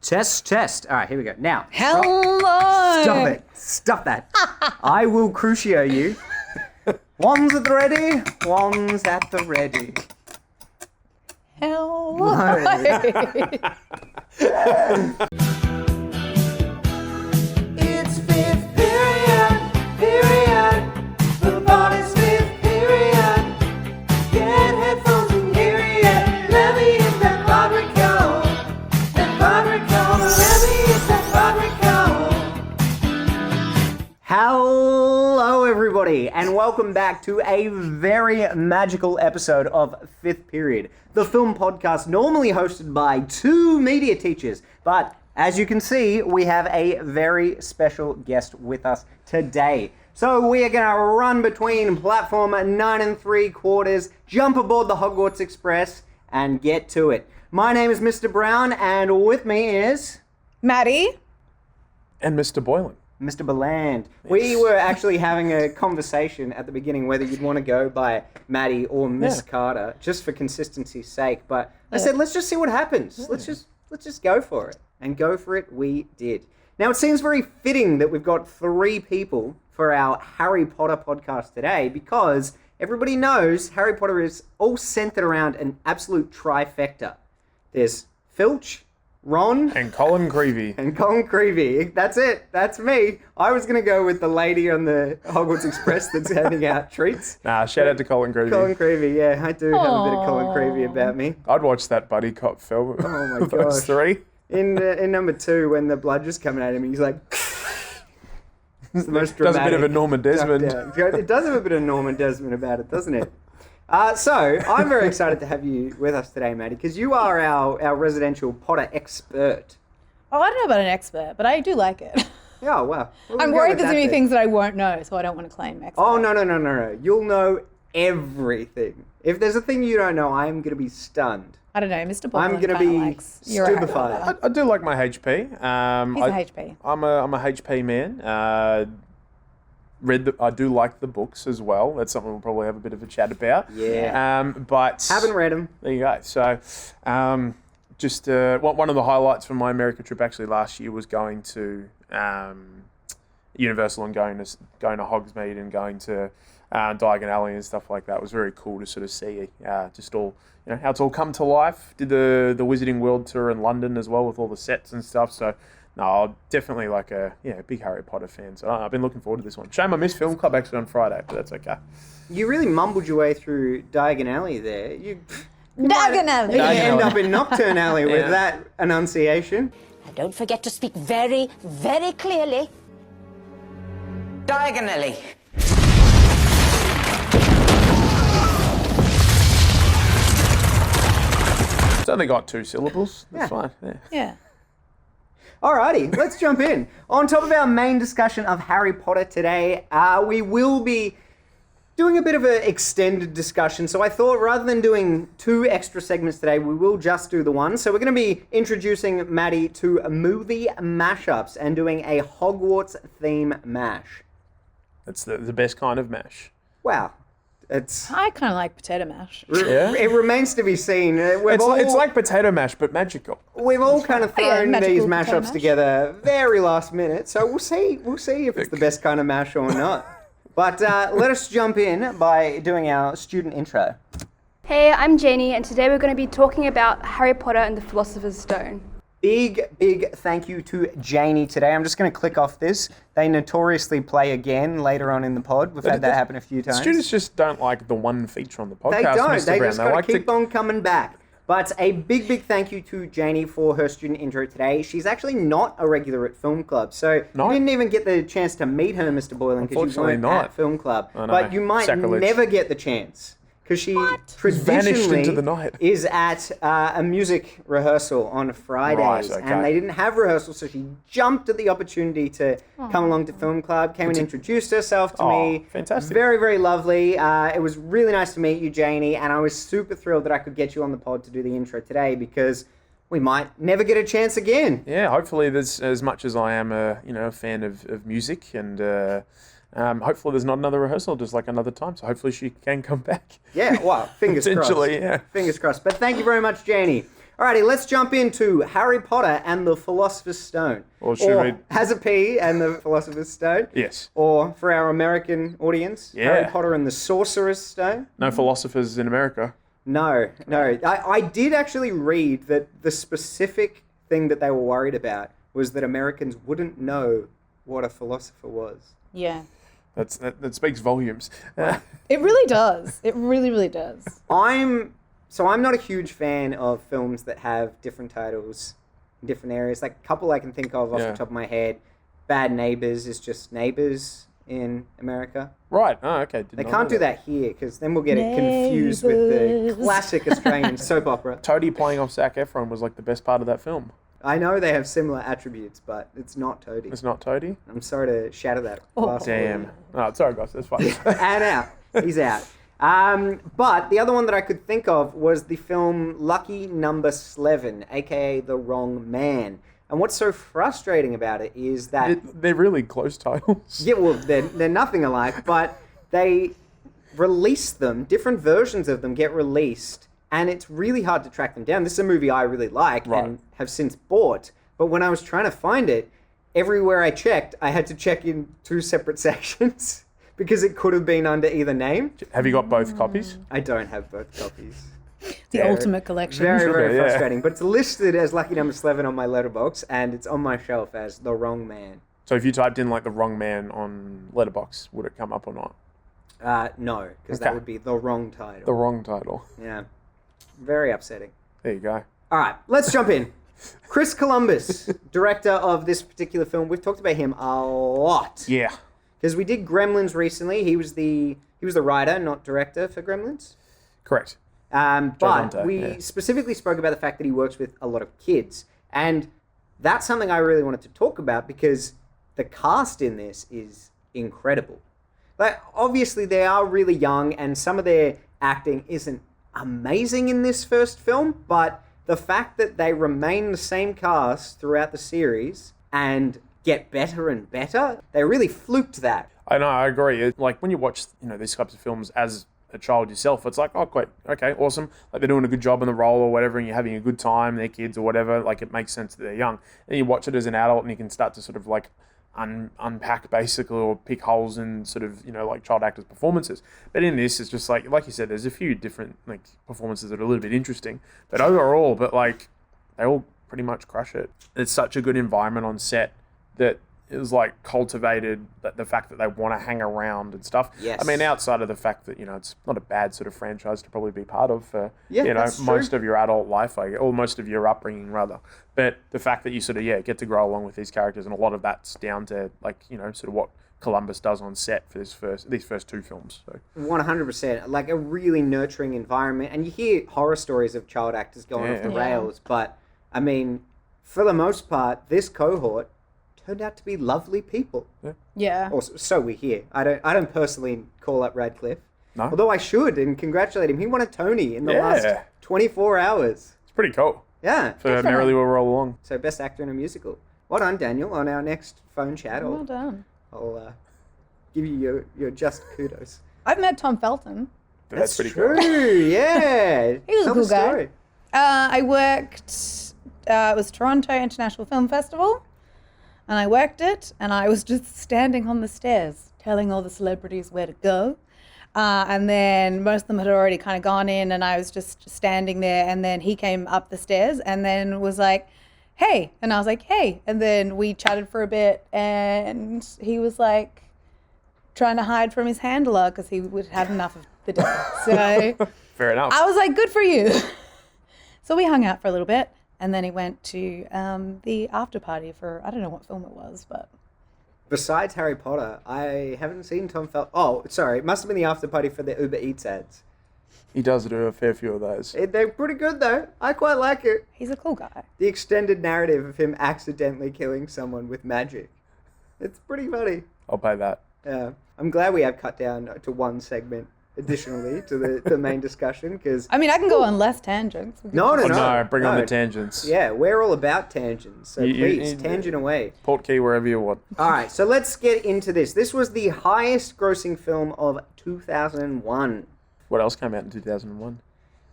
Test, test. All right, here we go. Now. Hello. Stop it. Stop that. I will crucio you. One's at the ready, one's at the ready. Hello. It's fifth period. The party's fifth period. Get headphones and hear it. Let me hit that Rodrigo. That Rodrigo. Let me hit that Rodrigo. Hello, everybody, and welcome back to a very magical episode of Fifth Period, the film podcast normally hosted by two media teachers, but as you can see, we have a very special guest with us today. So we are going to run between platform 9 3/4, jump aboard the Hogwarts Express, and get to it. My name is Mr. Brown, and with me is... Maddie. And Mr. Boylan. Mr. Beland. We were actually having a conversation at the beginning whether you'd want to go by Maddie or Miss Carter, just for consistency's sake. But I said, let's just see what happens. Yeah. Let's just go for it. And go for it we did. Now, it seems very fitting that we've got three people for our Harry Potter podcast today, because everybody knows Harry Potter is all centered around an absolute trifecta. There's Filch, Ron... And Colin Creevy. That's it. That's me. I was going to go with the lady on the Hogwarts Express that's handing out treats. Nah, shout out to Colin Creevy. Colin Creevy, yeah. I do have a bit of Colin Creevy about me. I'd watch that buddy cop film. Oh my Those gosh. three. In number 2, when the blood just coming at him, he's like... It's the most dramatic. Does a bit of a Norman Desmond. It does have a bit of Norman Desmond about it, doesn't it? So, I'm very excited to have you with us today, Maddie, because you are our residential Potter expert. Oh, I don't know about an expert, but I do like it. Oh, wow. I'm worried there's going to be things that I won't know, so I don't want to claim expert. Oh, no. You'll know everything. If there's a thing you don't know, I'm going to be stunned. I don't know, Mr. Boylan I'm going to be stupefied. I do like my HP. He's a HP. I'm a HP man. I do like the books as well. That's something we'll probably have a bit of a chat about. Yeah. But haven't read them. There you go. So, just one of the highlights from my America trip actually last year was going to Universal and going to Hogsmeade and going to Diagon Alley and stuff like that. It was very cool to sort of see just all, how it's all come to life. Did the Wizarding World Tour in London as well with all the sets and stuff. So, no, I'm definitely like a big Harry Potter fan. So I've been looking forward to this one. Shame I missed Film Club actually on Friday, but that's okay. You really mumbled your way through Diagon Alley there. Diagon Alley. You end up in Nocturne Alley with that enunciation. And don't forget to speak very, very clearly. Diagonally. It's only got 2 syllables. That's fine. Yeah. Alrighty, let's jump in. On top of our main discussion of Harry Potter today, we will be doing a bit of an extended discussion. So I thought rather than doing 2 extra segments today, we will just do the one. So we're going to be introducing Maddie to movie mashups and doing a Hogwarts-themed mash. That's the best kind of mash. Wow. I kind of like potato mash. Yeah. It remains to be seen. It's like potato mash, but magical. We've all kind of thrown these mashups mash together very last minute, so we'll see if it's the best kind of mash or not. But let us jump in by doing our student intro. Hey, I'm Janey, and today we're going to be talking about Harry Potter and the Philosopher's Stone. Big thank you to Janey today. I'm just going to click off this. They notoriously play again later on in the pod. We've had that happen a few times. Students just don't like the one feature on the podcast. They don't. Mr. They Brown. just got to keep on coming back. But a big thank you to Janey for her student intro today. She's actually not a regular at Film Club, so you didn't even get the chance to meet her, Mr. Boylan, because you weren't at Film Club. But you might never get the chance. Because she traditionally into the night. is at a music rehearsal on Fridays. Right, okay. And they didn't have rehearsal, so she jumped at the opportunity to come along to Film Club, came and introduced herself to me. Fantastic. Very, very lovely. It was really nice to meet you, Janey, and I was super thrilled that I could get you on the pod to do the intro today, because we might never get a chance again. Yeah, hopefully there's, as much as I am a fan of music, and hopefully there's not another rehearsal just like another time, so hopefully she can come back. Yeah, well, fingers crossed. Potentially, yeah. Fingers crossed. But thank you very much, Janey. Alrighty, let's jump into Harry Potter and the Philosopher's Stone. Or should we... Has a P and the Philosopher's Stone. Yes. Or for our American audience, Yeah. Harry Potter and the Sorcerer's Stone. No philosophers in America. No. I did actually read that the specific thing that they were worried about was that Americans wouldn't know what a philosopher was. Yeah. That speaks volumes. It really does. It really, really does. I'm not a huge fan of films that have different titles in different areas. Like a couple I can think of off the top of my head. Bad Neighbors is just Neighbors in America. Right. Oh, okay. They can't do that here because then we'll get it confused with the classic Australian soap opera. Toadie playing off Zac Efron was like the best part of that film. I know they have similar attributes, but it's not Toadie. It's not Toadie? I'm sorry to shatter that. Damn. Oh, sorry, guys. That's fine. And out. He's out. But the other one that I could think of was the film Lucky Number 11, aka The Wrong Man. And what's so frustrating about it is that... They're really close titles. Yeah, well, they're nothing alike, but they release them, different versions of them get released, and it's really hard to track them down. This is a movie I really like and have since bought, but when I was trying to find it, everywhere I checked, I had to check in 2 separate sections because it could have been under either name. Have you got both copies? I don't have both copies. The ultimate collection. Very, very Yeah. frustrating. But it's listed as Lucky Number 11 on my letterbox, and it's on my shelf as The Wrong Man. So if you typed in like The Wrong Man on Letterboxd, would it come up or not? No, because that would be the wrong title. The wrong title. Yeah. Very upsetting. There you go. All right, let's jump in. Chris Columbus, director of this particular film. We've talked about him a lot. Yeah. Because we did Gremlins recently. He was the writer, not director for Gremlins. Correct. But Dante, we specifically spoke about the fact that he works with a lot of kids. And that's something I really wanted to talk about because the cast in this is incredible. Like, obviously, they are really young and some of their acting isn't amazing in this first film, but the fact that they remain the same cast throughout the series and get better and better, they really fluked that. I know, I agree. Like, when you watch, these types of films as a child yourself, it's like, oh, great, okay, awesome. Like, they're doing a good job in the role or whatever, and you're having a good time, they're kids or whatever. Like, it makes sense that they're young. And you watch it as an adult, and you can start to sort of, like, unpack, basically, or pick holes in sort of, like, child actors' performances. But in this, it's just, like you said, there's a few different, like, performances that are a little bit interesting. But overall, they all pretty much crush it. It's such a good environment on set that it was like cultivated, that the fact that they want to hang around and stuff. Yes. I mean, outside of the fact that, it's not a bad sort of franchise to probably be part of for, that's most true. of your adult life, or most of your upbringing, rather. But the fact that you sort of, get to grow along with these characters, and a lot of that's down to, like, sort of what Columbus does on set for these first 2 films. So 100%. Like, a really nurturing environment. And you hear horror stories of child actors going off the rails, but, I mean, for the most part, this cohort turned out to be lovely people. Yeah. Or so we hear. I don't personally call up Radcliffe. No. Although I should and congratulate him. He won a Tony in the last 24 hours. it's pretty cool. Yeah. For Merrily We'll Roll Along. So best actor in a musical. Well done, Daniel. On our next phone chat, Well done. I'll give you your just kudos. I've met Tom Felton. That's pretty true. cool. Yeah. He was Tell a cool the guy. story. I worked, it was Toronto International Film Festival, and I worked it, and I was just standing on the stairs telling all the celebrities where to go. And then most of them had already kind of gone in, and I was just standing there, and then he came up the stairs and then was like, hey. And I was like, hey. And then we chatted for a bit, and he was like trying to hide from his handler because he would had enough of the day. So Fair enough. I was like, good for you. So we hung out for a little bit, and then he went to the after party for, I don't know what film it was, but... Besides Harry Potter, I haven't seen Tom Felton. Oh, sorry. It must have been the after party for the Uber Eats ads. He does do a fair few of those. They're pretty good, though. I quite like it. He's a cool guy. The extended narrative of him accidentally killing someone with magic. It's pretty funny. I'll pay that. Yeah. I'm glad we have cut down to one segment additionally to the main discussion because... I mean, I can go on less tangents. No. Bring on the tangents. Yeah, we're all about tangents, so please, tangent away. Portkey wherever you want. All right, so let's get into this. This was the highest grossing film of 2001. What else came out in 2001?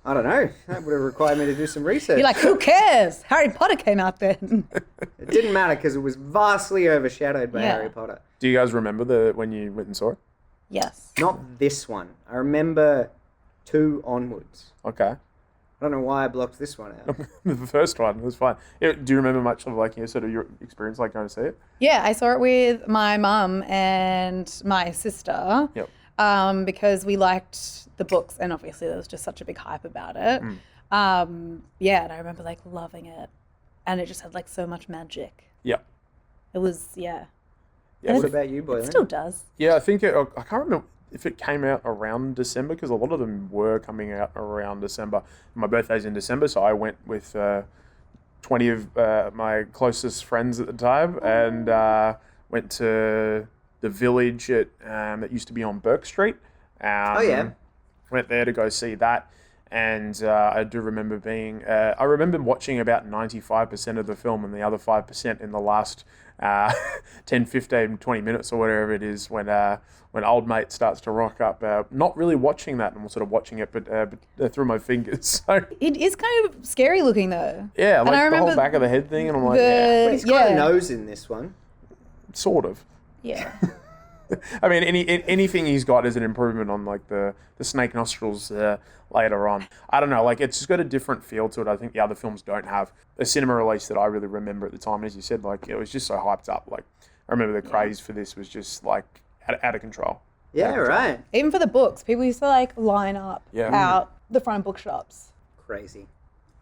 I don't know. That would have required me to do some research. You're like, who cares? Harry Potter came out then. It didn't matter because it was vastly overshadowed by Yeah. Harry Potter. Do you guys remember when you went and saw it? Yes. Not this one. I remember 2 onwards. Okay. I don't know why I blocked this one out. The first one was fine. Yeah, do you remember much of like sort of your experience like going to see it? Yeah, I saw it with my mum and my sister. Yep. Because we liked the books, and obviously there was just such a big hype about it. Yeah, and I remember like loving it, and it just had like so much magic. Yep. It was, yeah. Yeah. What so- about you, Boylan? It still does. Yeah, I think I can't remember if it came out around December because a lot of them were coming out around December. My birthday's in December, so I went with 20 of my closest friends at the time and went to the village that used to be on Burke Street. Oh, yeah. Went there to go see that. And I do remember I remember watching about 95% of the film and the other 5% in the last 10, 15, 20 minutes or whatever it is when old mate starts to rock up. Not really watching that and sort of watching it, but through my fingers. So It is kind of scary looking though. yeah, And I like the remember whole back of the head thing. And I'm like, the- yeah, But he's got a yeah. nose in this one. sort of. Yeah. I mean, anything he's got is an improvement on like the snake nostrils later on. I don't know, like it's just got a different feel to it. I think the other films don't have. The cinema release that I really remember at the time, as you said, like it was just so hyped up. Like I remember the craze for this was just like out of control. Yeah, right. Even for the books, people used to like line up Yeah. out the front bookshops. Crazy.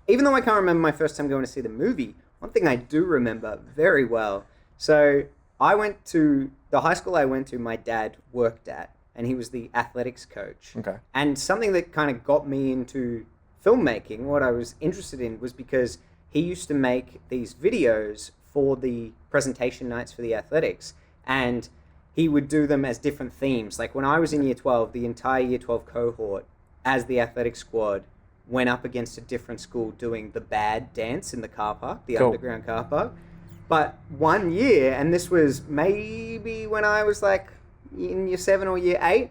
Even though I can't remember my first time going to see the movie, one thing I do remember very well. So I went to the high school I went to, my dad worked at, and he was the athletics coach. Okay. And something that kind of got me into filmmaking, what I was interested in, was because he used to make these videos for the presentation nights for the athletics. And he would do them as different themes. Like when I was in year 12, the entire year 12 cohort, as the athletic squad, went up against a different school doing the bad dance in the car park, the Cool. underground car park. But one year, and this was maybe when I was like in year 7 or year 8,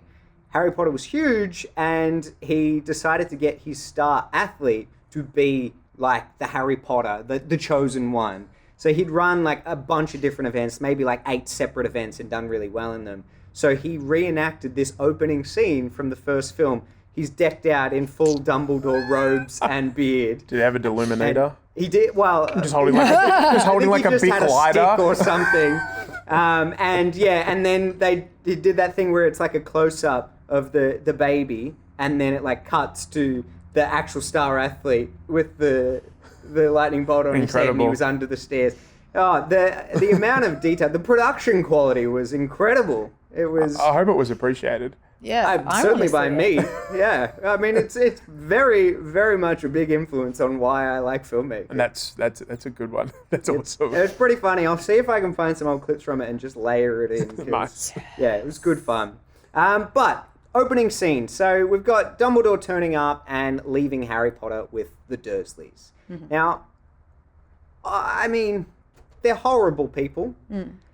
Harry Potter was huge, and he decided to get his star athlete to be like the Harry Potter, the chosen one. So he'd run like a bunch of different events, maybe like 8 separate events, and done really well in them. So he reenacted this opening scene from the first film. He's decked out in full Dumbledore robes and beard. Did he have a deluminator? He did well. Just holding like a just big had a lighter stick or something. And then they did that thing where it's like a close up of the baby, and then it like cuts to the actual star athlete with the lightning bolt on his head, and he Incredible. was under the stairs. Oh, the amount of detail, the production quality was incredible. It was. I hope it was appreciated. Yeah. I Certainly wanna by see it. me. Yeah, I mean it's very very much a big influence on why I like filmmaking. And that's a good one. That's awesome. It was pretty funny. I'll see if I can find some old clips from it and just layer it in. 'cause, Nice. Yeah, it was good fun. But opening scene. So we've got Dumbledore turning up and leaving Harry Potter with the Dursleys. Now, I mean, they're horrible people.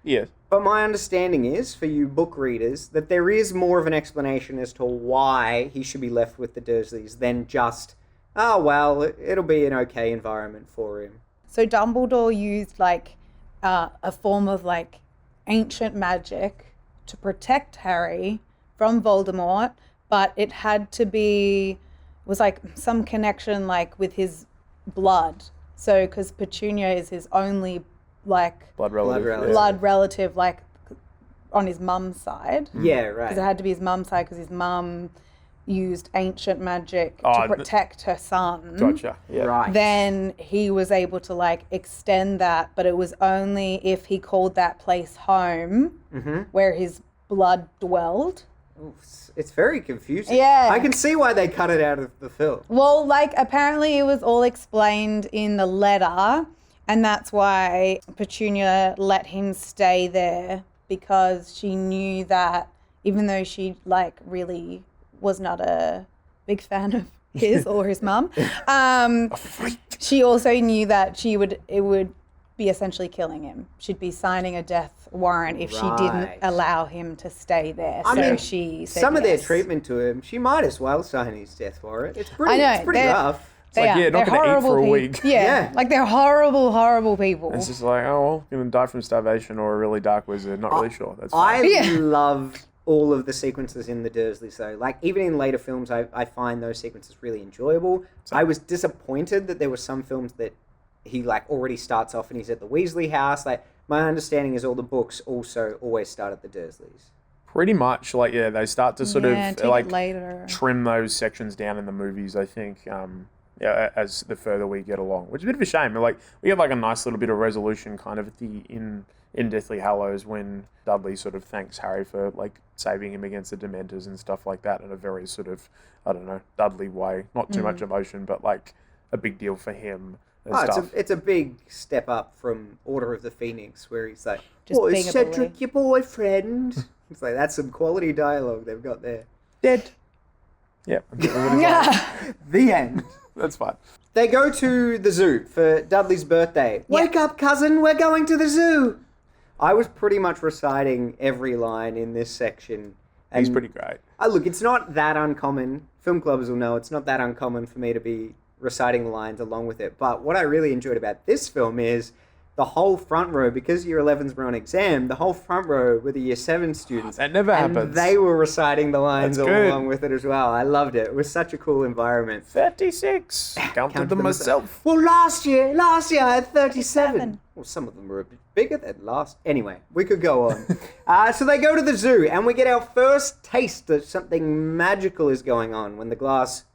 Yes. But my understanding is, for you book readers, that there is more of an explanation as to why he should be left with the Dursleys than just, oh, well, it'll be an okay environment for him. So Dumbledore used like a form of like ancient magic to protect Harry from Voldemort, but it had to be, was like some connection like with his blood. So because Petunia is his only like Blood relative. relative. yeah. blood relative, like on his mum's side. Yeah, Because it right. had to be his mum's side because his mum used ancient magic Oh, to protect her son. Gotcha. Yeah. Right. Then he was able to like extend that, but it was only if he called that place home where his blood dwelled. It's very confusing. Yeah. I can see why they cut it out of the film. Well, like apparently it was all explained in the letter, and that's why Petunia let him stay there, because she knew that even though she like really was not a big fan of his or his mum, she also knew that it would be be essentially killing him. She'd be signing a death warrant if she didn't Right. allow him to stay there. I So mean, she said some of their yes. treatment to him, she might as well sign his death warrant. It's pretty, I know, it's pretty they're- rough. It's like, yeah, not They're going to eat for a horrible week. Yeah, Yeah. like they're horrible, horrible people. It's just like, oh, well, going to die from starvation or a really dark wizard. Not really sure. That's I fine. Yeah. love all of the sequences in the Dursleys, though. Like, even in later films, I find those sequences really enjoyable. I was disappointed that there were some films that he, like, already starts off and he's at the Weasley house. Like, my understanding is all the books also always start at the Dursleys. Pretty much, like, yeah, they start to sort Yeah, of, take it like, later. trim those sections down in the movies, I think, yeah, as the further we get along, which is a bit of a shame. Like, we get, like, a nice little bit of resolution kind of at the in Deathly Hallows when Dudley sort of thanks Harry for, like, saving him against the Dementors and stuff like that in a very sort of, I don't know, Dudley way. Not too much emotion, but, like, a big deal for him and stuff. It's a big step up from Order of the Phoenix, where he's like, Just "Oh, being is a Cedric bully." your boyfriend?" It's like, that's some quality dialogue they've got there. Dead. Yeah. The end. That's fine. They go to the zoo for Dudley's birthday. Wake up, cousin, we're going to the zoo. I was pretty much reciting every line in this section. He's pretty great. Look, it's not that uncommon. Film clubbers will know it's not that uncommon for me to be reciting the lines along with it. But what I really enjoyed about this film is the whole front row, because Year 11s were on exam, the whole front row were the Year 7 students. That never and happens. they were reciting the lines That's all good. along with it as well. I loved it. It was such a cool environment. 36. Counted them myself. Well, last year I had 37. 37. Well, some of them were a bit bigger than last. Anyway, we could go on. So they go to the zoo, and we get our first taste that something magical is going on when the glass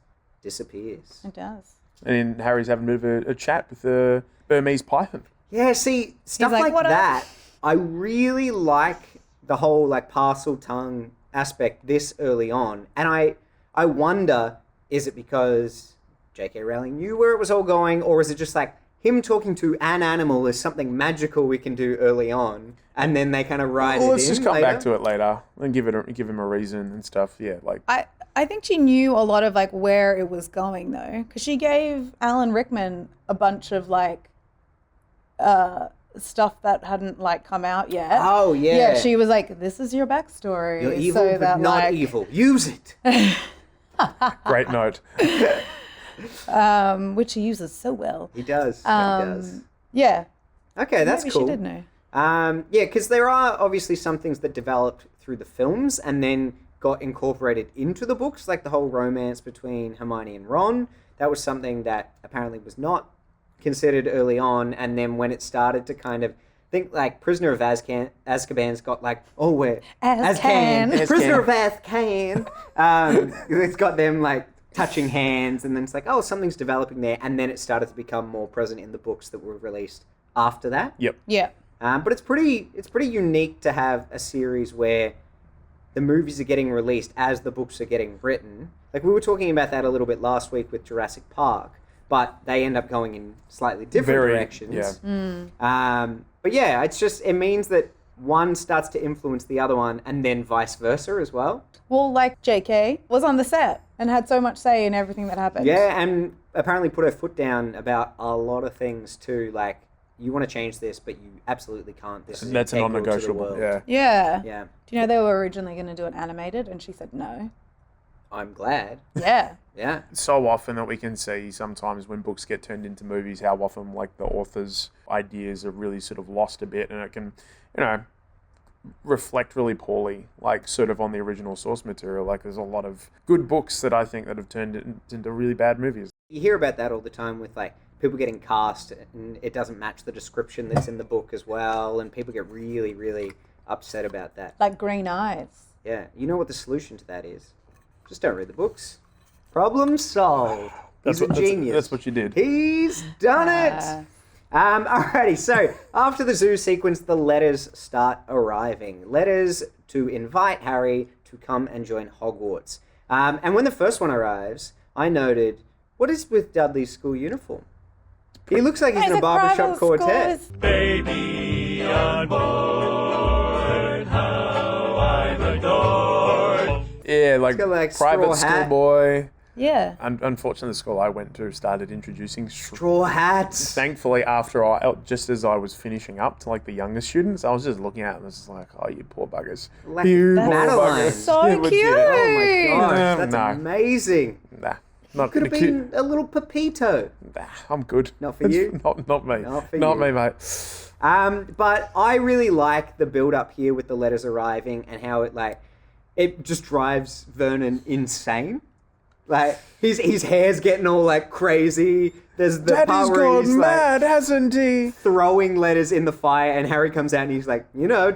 disappears. It does. And then Harry's having a bit of a chat with the Burmese python. Yeah, see, stuff like, like "What up?" that, I really like the whole, like, parcel tongue aspect this early on. And I wonder, is it because J.K. Rowling knew where it was all going, or is it just like him talking to an animal is something magical we can do early on, and then they kind of ride Well, it let's in just come later? back to it later and give him a reason and stuff. Yeah, like I think she knew a lot of like where it was going though, because she gave Alan Rickman a bunch of like stuff that hadn't like come out yet. Oh, yeah. Yeah, she was like, "This is your backstory." You're evil, so but that, not like, evil. Use it. great note. which he uses so well. He does. He does. Yeah, Okay, that's maybe cool. she did know. Yeah, because there are obviously some things that developed through the films and then got incorporated into the books, like the whole romance between Hermione and Ron. That was something that apparently was not considered early on, and then when it started to kind of think like Prisoner of Azkaban's got like, oh, we're Azkaban. Prisoner of Azkaban. It's got them like touching hands, and then it's like, oh, something's developing there, and then it started to become more present in the books that were released after that. Yep. Yeah. But it's pretty unique to have a series where the movies are getting released as the books are getting written. Like, we were talking about that a little bit last week with Jurassic Park, but they end up going in slightly different directions. Yeah. But yeah, it means that one starts to influence the other one, and then vice versa as well. Well, like JK was on the set and had so much say in everything that happened. Yeah, and apparently put her foot down about a lot of things too, like, you want to change this, but you absolutely can't. This is That's a integral to the non-negotiable. world. Yeah. Yeah. Yeah. Do you know they were originally going to do it animated and she said no? I'm glad. Yeah. Yeah. So often that we can see sometimes when books get turned into movies, how often like the author's ideas are really sort of lost a bit, and it can, reflect really poorly, like sort of on the original source material. Like there's a lot of good books that I think that have turned it into really bad movies. You hear about that all the time with like people getting cast and it doesn't match the description that's in the book as well, and people get really, really upset about that. Like Green Eyes. Yeah. You know what the solution to that is? Just don't read the books. Problem solved. He's a genius. That's what you did. He's done it. Alrighty, so after the zoo sequence, the letters start arriving. Letters to invite Harry to come and join Hogwarts. And when the first one arrives, I noted, what is with Dudley's school uniform? He looks like he's in a barbershop quartet. Baby on board, how I'm adored. Yeah, like got, like, private straw hat. schoolboy. Yeah. Unfortunately, the school I went to started introducing Straw hats. Thankfully, just as I was finishing up to like the younger students, I was just looking at them and was just like, oh, you poor buggers. Like You poor Madeline. buggers. So You're legit. cute. Oh my gosh, that's No. amazing. Nah, not Could have the kid. been a little Pepito. Nah, I'm good. Not for you? Not me. Not for Not you. me, mate. But I really like the build up here with the letters arriving and how it just drives Vernon insane. Like his hair's getting all like crazy. There's the Daddy's part where gone he's mad, hasn't he? throwing letters in the fire, and Harry comes out and he's like,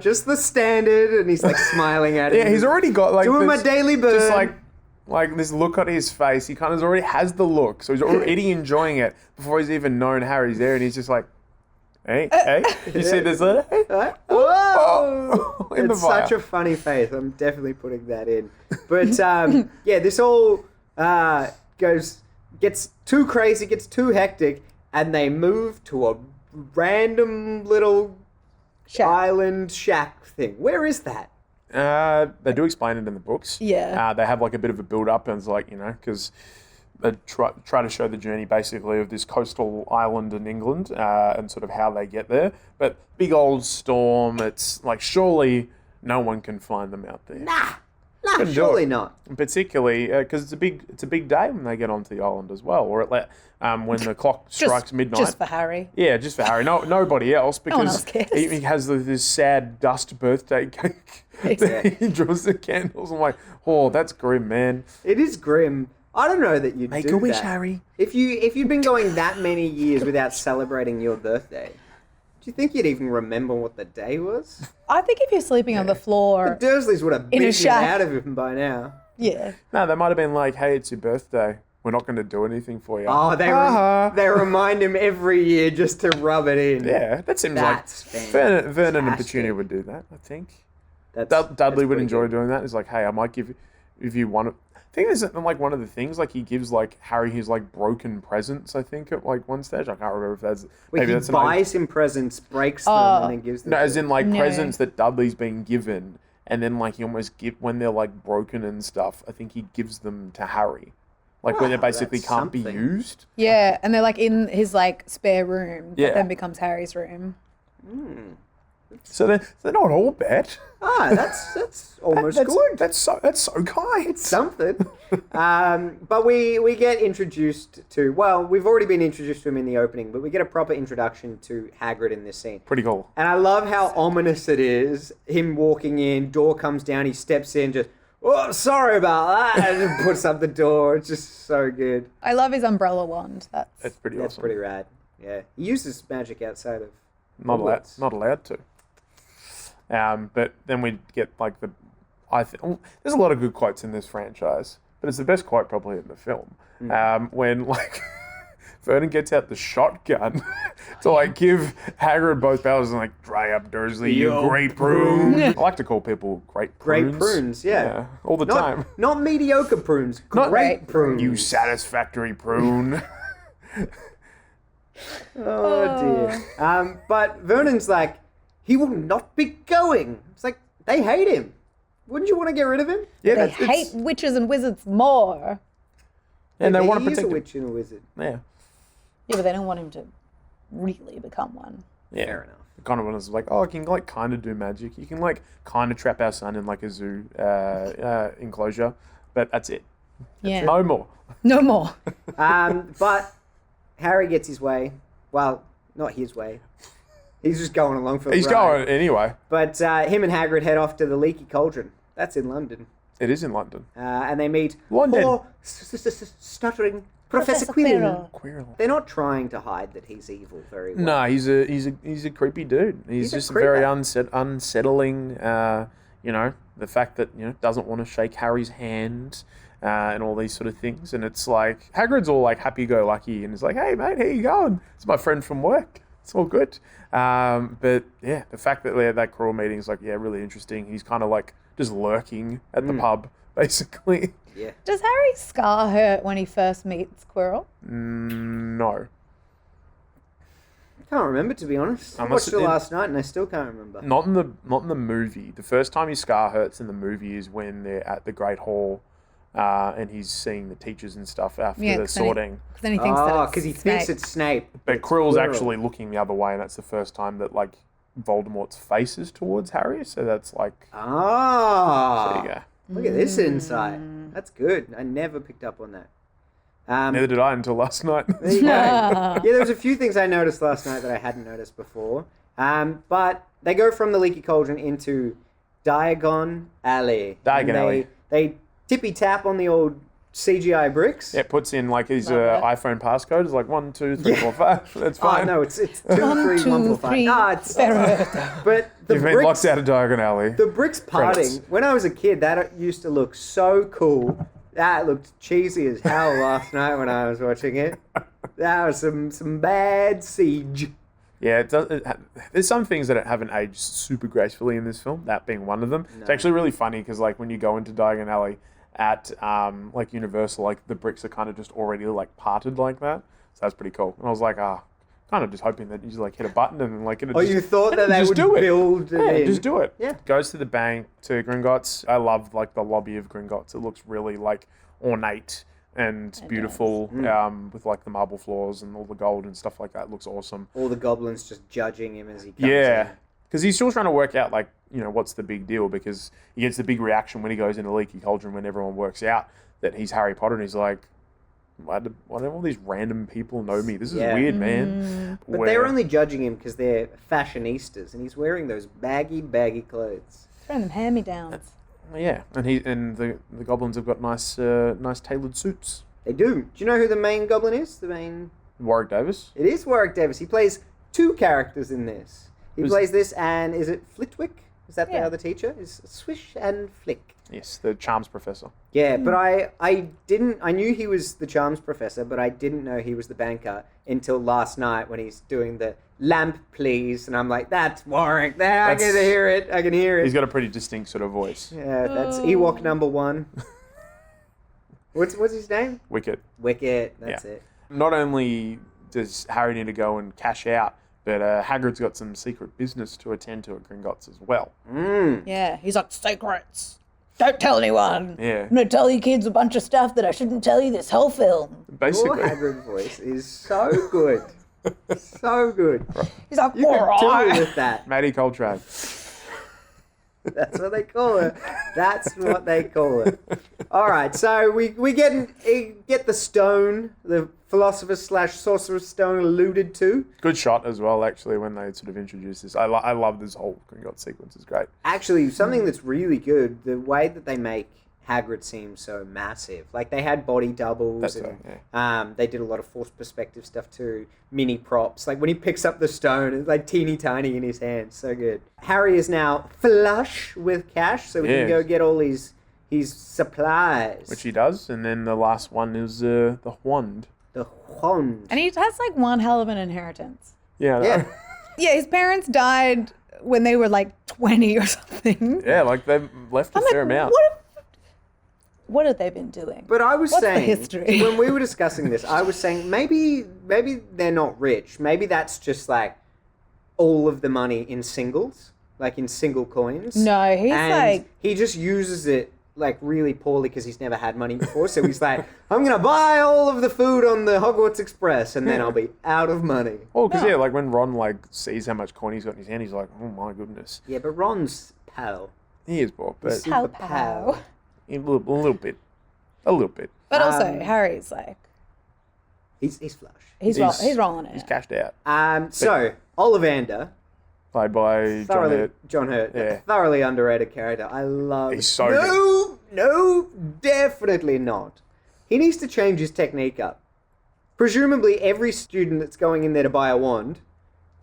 just the standard, and he's like smiling at it. Yeah, he's already got like doing my this- daily burn. Just like this look on his face. He kind of already has the look, so he's already enjoying it before he's even known Harry's there, and he's just like, hey, you see this letter? Hey. Whoa! Oh, in the It's fire. such a funny face. I'm definitely putting that in. But yeah, this all gets too crazy, gets too hectic, and they move to a random little island shack thing. Where is that? They do explain it in the books. Yeah. They have like a bit of a build up, and it's like, because they try to show the journey basically of this coastal island in England and sort of how they get there. But big old storm. It's like surely no one can find them out there. Nah, Couldn't do surely it. not. Particularly because it's a big day when they get onto the island as well, or when the clock strikes midnight. Just for Harry. Yeah, just for Harry. Nobody else, one because else cares. he has this sad dust birthday cake. He draws the candles. I'm like, oh, that's grim, man. It is grim. I don't know that you'd Make do a wish, that. Harry. If you've been going that many years without celebrating your birthday, do you think you'd even remember what the day was? I think if you're sleeping on the floor, The Dursleys would have In beaten a it shack. out of him by now. yeah. No, they might have been like, hey, it's your birthday. We're not going to do anything for you. Oh, they remind him every year just to rub it in. Yeah, that seems That's like Vernon and fantastic. Petunia would do that, I think. That's Dudley would pretty enjoy good. doing that. It's like, hey, I might give you one of... I think there's like one of the things, like he gives like Harry his like broken presents, I think, at like one stage. I can't remember if that's... Wait, maybe he that's buys him presents, breaks them, and then gives them. No, as in like No. presents that Dudley's been given, and then like he almost when they're like broken and stuff, I think he gives them to Harry. Like when they Wow, basically that's can't be something. used. Yeah, and they're like in his like spare room Yeah. that then becomes Harry's room. So they're not all bad. That's almost That's good. That's so kind. Something. But we get introduced to, well, we've already been introduced to him in the opening, but we get a proper introduction to Hagrid in this scene. Pretty cool. And I love how ominous it is. Him walking in, door comes down, he steps in, just, oh, sorry about that, and puts up the door. It's just so good. I love his umbrella wand. That's pretty That's awesome. pretty rad. Yeah. He uses magic outside of Not Hogwarts. allowed to. But then we get like there's a lot of good quotes in this franchise, but it's the best quote probably in the film. When like Vernon gets out the shotgun to like give Hagrid both powers and like, dry up Dursley, you Yo, great prune. I like to call people great prunes. Great prunes, yeah. all the time. Not mediocre prunes, Not great prunes. You satisfactory prune. Oh dear. But Vernon's like, he will not be going. It's like, they hate him. Wouldn't you want to get rid of him? Yeah, They that's- hate witches and wizards more. and they He want to is protect a him. witch and a wizard. Yeah. Yeah, but they don't want him to really become one. Yeah. Fair enough. The kind of one is like, oh, I can like kind of do magic. You can like kind of trap our son in like a zoo enclosure, but that's it. Yeah. No more. No more. But Harry gets his way. Well, not his way. He's just going along for the He's ride. going anyway. But him and Hagrid head off to the Leaky Cauldron. That's in London. It is in London. And they meet London. poor stuttering Professor Quirrell. Quirrell. They're not trying to hide that he's evil very well. No, he's a creepy dude. He's a just very creeper. unsettling. The fact that doesn't want to shake Harry's hand. And all these sort of things, and it's like Hagrid's all like happy-go-lucky, and he's like, "Hey mate, how you going? It's my friend from work. It's all good." But yeah, the fact that they had that Quirrell meeting is like, yeah, really interesting. He's kind of like just lurking at the pub, basically. Yeah. Does Harry's scar hurt when he first meets Quirrell? No, I can't remember, to be honest. I Unless watched it it- last night and I still can't remember. not in the movie. The first time his scar hurts in the movie is when they're at the Great Hall, and he's seeing the teachers and stuff after the 'cause then he- sorting. 'cause then he thinks that it's because he Snape. thinks it's Snape. But it's Quirrell's Quirrell. actually looking the other way, and that's the first time that like Voldemort's face is towards Harry. So that's like, Ah. there you go. Look at this insight. That's good. I never picked up on that. Neither did I until last night. There you go. Yeah, there was a few things I noticed last night that I hadn't noticed before. But they go from the Leaky Cauldron into Diagon Alley. Diagon And Alley. They tippy tap on the old CGI bricks. It puts in like his Love it. iPhone passcode. It's like 1, 2, 3, 4, 5. That's Oh fine. no, it's 2, 3, 1, 1, 4, 2, 5. 3. But the You've been bricks, locked out of Diagon Alley. the bricks parting. Credits. When I was a kid, that used to look so cool. That looked cheesy as hell last night when I was watching it. That was some bad siege. Yeah, there's some things that haven't aged super gracefully in this film, that being one of them. It's actually really funny because like when you go into Diagon Alley at like Universal, like the bricks are kind of just already like parted like that. So that's pretty cool. And I was like, kind of just hoping that you just like hit a button and then like it'll You thought that they just would do it. build it Yeah, in. just do it. Yeah. Goes to the bank, to Gringotts. I love like the lobby of Gringotts. It looks really like ornate and beautiful with like the marble floors and all the gold and stuff like that. It looks awesome. All the goblins just judging him as he comes Yeah. in. Because he's still trying to work out, like, what's the big deal? Because he gets the big reaction when he goes in a Leaky Cauldron when everyone works out that he's Harry Potter, and he's like, why do all these random people know me? This is Yeah. weird, man. But they're only judging him because they're fashionistas, and he's wearing those baggy clothes. Throwing them hand-me-downs. Yeah, and the goblins have got nice tailored suits. They do. Do you know who the main goblin is? Warwick Davis. It is Warwick Davis. He plays 2 characters in this. He plays this, and is it Flitwick? Is that the Yeah. other teacher? Is Swish and Flick. Yes, the charms professor. Yeah, but I knew he was the charms professor, but I didn't know he was the banker until last night when he's doing the lamp please, and I'm like, that's Warwick. I can hear it. I can hear it. He's got a pretty distinct sort of voice. Yeah, that's Ewok number 1. What's his name? Wicket. Wicket. That's Yeah. it. Not only does Harry need to go and cash out, but Hagrid's got some secret business to attend to at Gringotts as well. Yeah, he's like, secrets. Don't tell anyone. Yeah. I'm going to tell you kids a bunch of stuff that I shouldn't tell you this whole film. Your Basically. Hagrid voice is so good. So good. He's like, You all can tour right. with that. Maddie Coltrane. That's what they call it. That's what they call it. All right, so we get the stone, the Philosopher / Sorcerer's Stone alluded to. Good shot as well, actually, when they sort of introduced this. I love this whole Gringotts sequence. It's great. Actually, something that's really good, the way that they make Hagrid seem so massive. Like, they had body doubles, That's and right, they did a lot of forced perspective stuff too, mini props. Like, when he picks up the stone, it's like teeny tiny in his hand. So good. Harry is now flush with cash, so he can go get all his supplies. Which he does. And then the last one is the wand. The wand. And he has like one hell of an inheritance. Yeah. Yeah. Yeah, his parents died when they were like 20 or something. Yeah, like they've left a I'm fair like, amount. what have they been doing? But I was What's the saying, history? when we were discussing this, I was saying maybe they're not rich. Maybe that's just like all of the money in singles, like in single coins. No, he's and like- he just uses it like really poorly because he's never had money before. So he's like, I'm gonna buy all of the food on the Hogwarts Express, and then I'll be out of money. Well, because like when Ron like sees how much coin he's got in his hand, he's like, oh my goodness. Yeah, but Ron's pal. He is poor, but Super Pow, pal. pow. a little bit. A little bit. But also, Harry's like, He's flush. he's rolling it. He's cashed out. So Ollivander, Played by John Hurt. John Hurt, Yeah. a thoroughly underrated character. I love. He's so good. No, definitely not. He needs to change his technique up. Presumably, every student that's going in there to buy a wand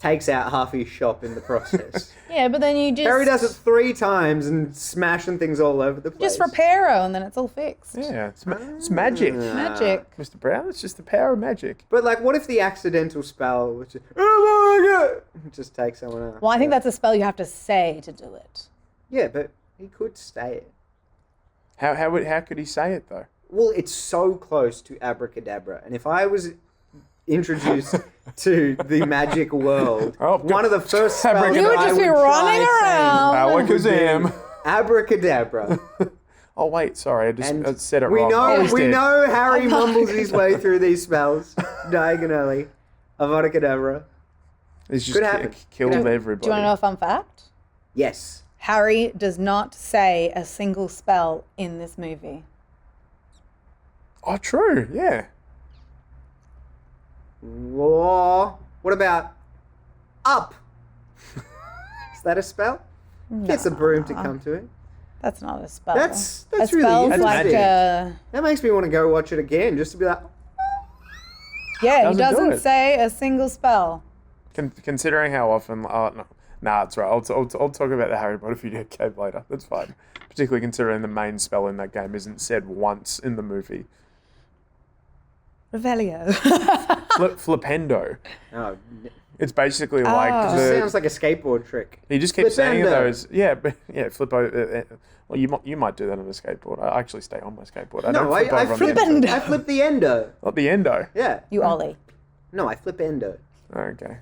takes out half his shop in the process. Yeah, but then you just Harry does it 3 times and smashing things all over the place. just reparo and then it's all fixed. Yeah, it's magic. Magic. Mr. Brown, it's just the power of magic. But like, what if the accidental spell, which is, oh my god, just takes someone out? Well, I think that's a spell you have to say to do it. Yeah, but he could stay it. How could he say it though? Well, it's so close to abracadabra, and if I was introduced to the magic world, Oh, one of the first spells You that would I just would be try running saying around. Alakazam. abracadabra. Oh wait, sorry, I just And said it we wrong. know Always we did. know Harry mumbles his way through these spells diagonally. Avada Kedavra. He's just Could happen. killed Could happen. everybody. Do you want to know a fun fact? Yes. Harry does not say a single spell in this movie. Oh, true. Yeah. Whoa. What about up? Is that a spell? Gets a broom to come to it. That's not a spell. That's a really spell's interesting. like Magic. That makes me want to go watch it again, just to be like, yeah, he Doesn't do doesn't it. say a single spell. Considering how often... no. Nah, it's right. I'll talk about the Harry Potter video game later. That's fine. Particularly considering the main spell in that game isn't said once in the movie. Revelio. Flipendo. oh, It's basically like Oh. it just sounds like a skateboard trick. he just keeps saying Flipendo. those. Yeah, but yeah, flippo. Well, you might do that on a skateboard. I actually stay on my skateboard. I No, don't flip I over on flip the endo. I flip the endo. Not the endo. Yeah. You Ollie. No, I flip endo. Okay.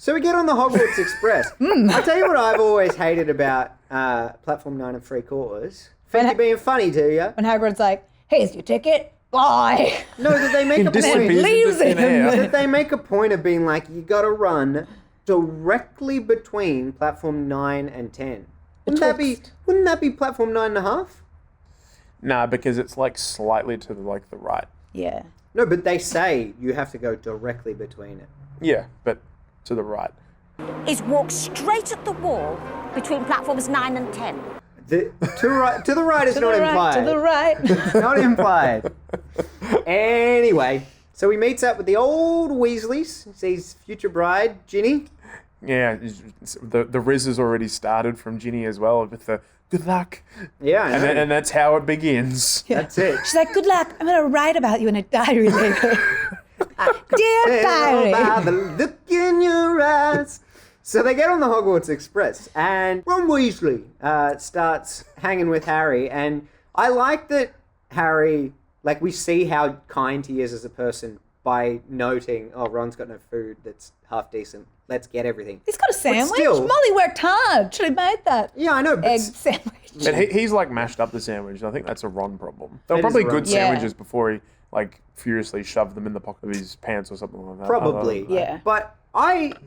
So we get on the Hogwarts Express. I'll tell you what I've always hated about Platform 9 3/4. Think you're being funny, do you? When Hagrid's like, here's your ticket. Bye. No, that they make a Disappears point. leaves into thin him. air. That they make a point of being like, you got to run directly between Platform 9 and 10. Wouldn't that be Platform 9.5? Nah, because it's like slightly to the right. Yeah. No, but they say you have to go directly between it. Yeah, but to the right. Is walk straight at the wall between platforms 9 and 10. To the right is To not the right, implied. to the right. Not implied. Anyway, so he meets up with the old Weasleys, sees future bride, Ginny. Yeah, the Riz has already started from Ginny as well with the good luck. Yeah, I know. And that's how it begins. That's it. She's like, good luck. I'm going to write about you in a diary later. Dear Tell diary. by the look in your eyes. So they get on the Hogwarts Express, and Ron Weasley starts hanging with Harry, and I like that Harry, like, we see how kind he is as a person by noting, oh, Ron's got no food that's half decent. Let's get everything. He's got a sandwich. still- Molly worked hard. Should have made that Yeah, I know, but egg sandwich. But he's like mashed up the sandwich. I think that's a Ron problem. They were It is probably a Ron good problem. Yeah. sandwiches before he like furiously shoved them in the pocket of his pants or something like that. probably. Yeah. But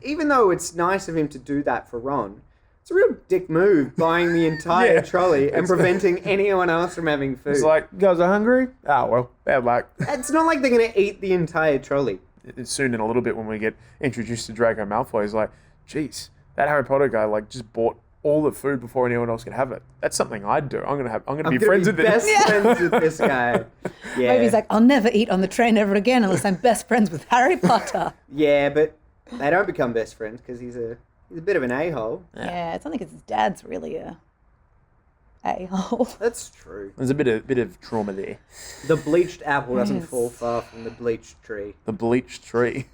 even though it's nice of him to do that for Ron, it's a real dick move buying the entire Yeah. trolley and preventing anyone else from having food. It's like, you guys are hungry? Oh, well, bad luck. It's not like they're going to eat the entire trolley. Soon in a little bit when we get introduced to Draco Malfoy, he's like, geez, that Harry Potter guy like just bought all the food before anyone else could have it. That's something I'd do. I'm gonna be friends with best this. friends with this guy. Yeah. Maybe he's like, I'll never eat on the train ever again unless I'm best friends with Harry Potter. Yeah, but they don't become best friends because he's a bit of an a-hole. Yeah, it's only because his dad's really a-hole. That's true. There's a bit of trauma there. The bleached apple doesn't Yes. fall far from the bleached tree. The bleached tree.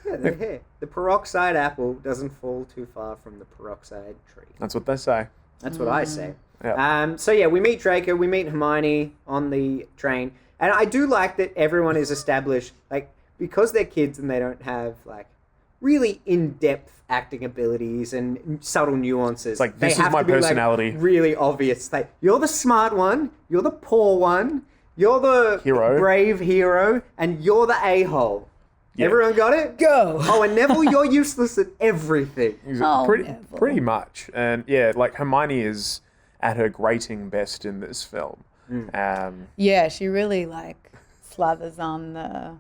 Yeah, the peroxide apple doesn't fall too far from the peroxide tree. That's what they say. That's what I say. Yeah. So yeah, we meet Draco, we meet Hermione on the train, and I do like that everyone is established, like, because they're kids and they don't have like really in-depth acting abilities and subtle nuances. It's like, they this is have my to be, like, personality. really obvious. Like, you're the smart one, you're the poor one, you're the Hero. brave hero, and you're the a-hole. Yeah. Everyone got it? Go. Oh, and Neville, you're useless at everything. Oh, pretty, Neville. pretty much. And yeah, like Hermione is at her grating best in this film. Yeah, she really like slathers on the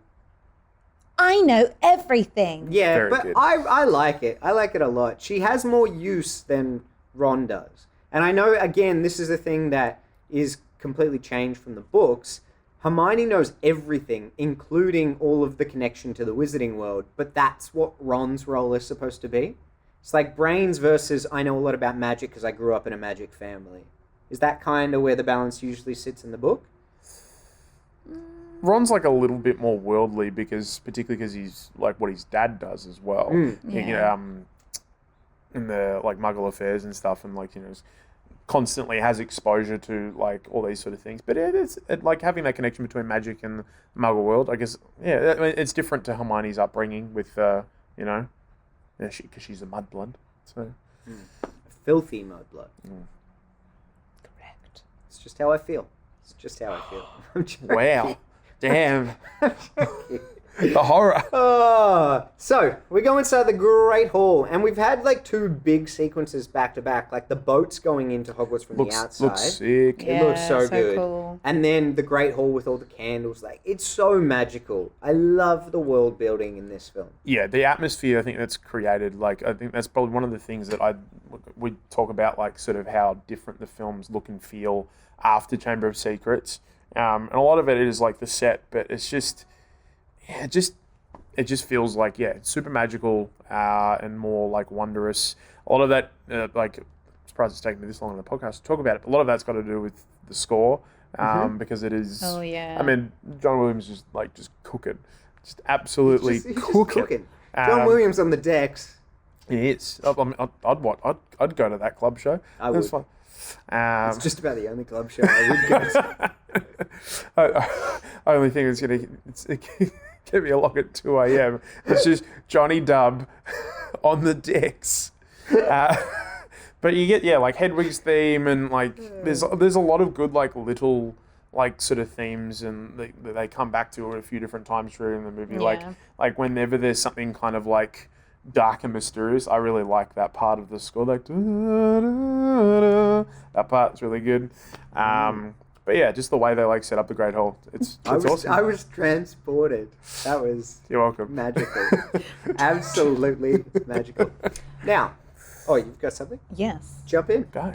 I know everything. Yeah, Very but good. I like it. I like it a lot. She has more use than Ron does. And I know, again, this is a thing that is completely changed from the books. Hermione knows everything, including all of the connection to the wizarding world, but that's what Ron's role is supposed to be. It's like brains versus I know a lot about magic because I grew up in a magic family. Is that kind of where the balance usually sits in the book? Ron's like a little bit more worldly particularly because he's like what his dad does as well. You know, in the like Muggle affairs and stuff, and like, you know, constantly has exposure to like all these sort of things. But it's like having that connection between magic and the Muggle world. I guess I mean, it's different to Hermione's upbringing with you know, because she's a mudblood. So A filthy mudblood. Correct. It's just how I feel. It's just how I feel. I'm joking. Wow. Damn. The horror. So we go inside the Great Hall, and we've had like 2 big sequences back to back, like the boats going into Hogwarts from the outside. Looks sick. It looks so so good. cool. And then the Great Hall with all the candles, like it's so magical. I love the world building in this film. Yeah, the atmosphere I think that's created, like I think that's probably one of the things that we talk about, like sort of how different the films look and feel after Chamber of Secrets. And a lot of it is like the set, but it's just it just feels like it's super magical and more like wondrous. A lot of that like, I'm surprised it's taken me this long on the podcast to talk about it, but a lot of that's got to do with the score because it is. Oh, yeah. I mean, John Williams is just cooking, just absolutely He's just cooking. John Williams on the decks. He is. I'd go to that club show. I That's would. fun. It's just about the only club show I would go to. Only thing that's gonna get me along at 2 a.m. It's just Johnny Dub on the decks. But you get like Hedwig's theme, and like there's a lot of good like little like sort of themes, and they come back to it a few different times during the movie. Yeah. Like whenever there's something kind of like dark and mysterious, I really like that part of the score. Like that part's really good. But yeah, just the way they like set up the Great Hall, it's awesome. I was transported. That was You're welcome. magical. Absolutely magical. Now, you've got something? Yes. Jump in. Go.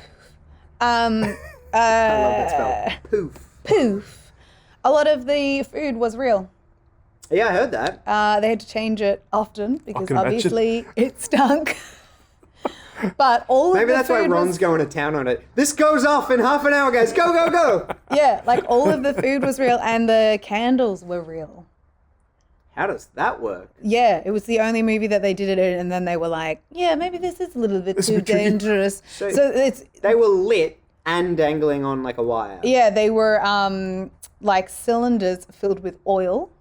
I love that spell. Poof. Poof. A lot of the food was real. Yeah, I heard that. They had to change it often because can imagine. obviously it stunk. But all Maybe of the that's why food Ron's was, going to town on it. This goes off in half an hour, guys. Go, go, go. yeah, like all of the food was real and the candles were real. How does that work? Yeah, it was the only movie that they did it in, and then they were like, yeah, maybe this is a little bit too dangerous. So it's They were lit and dangling on like a wire. yeah, they were like cylinders filled with oil.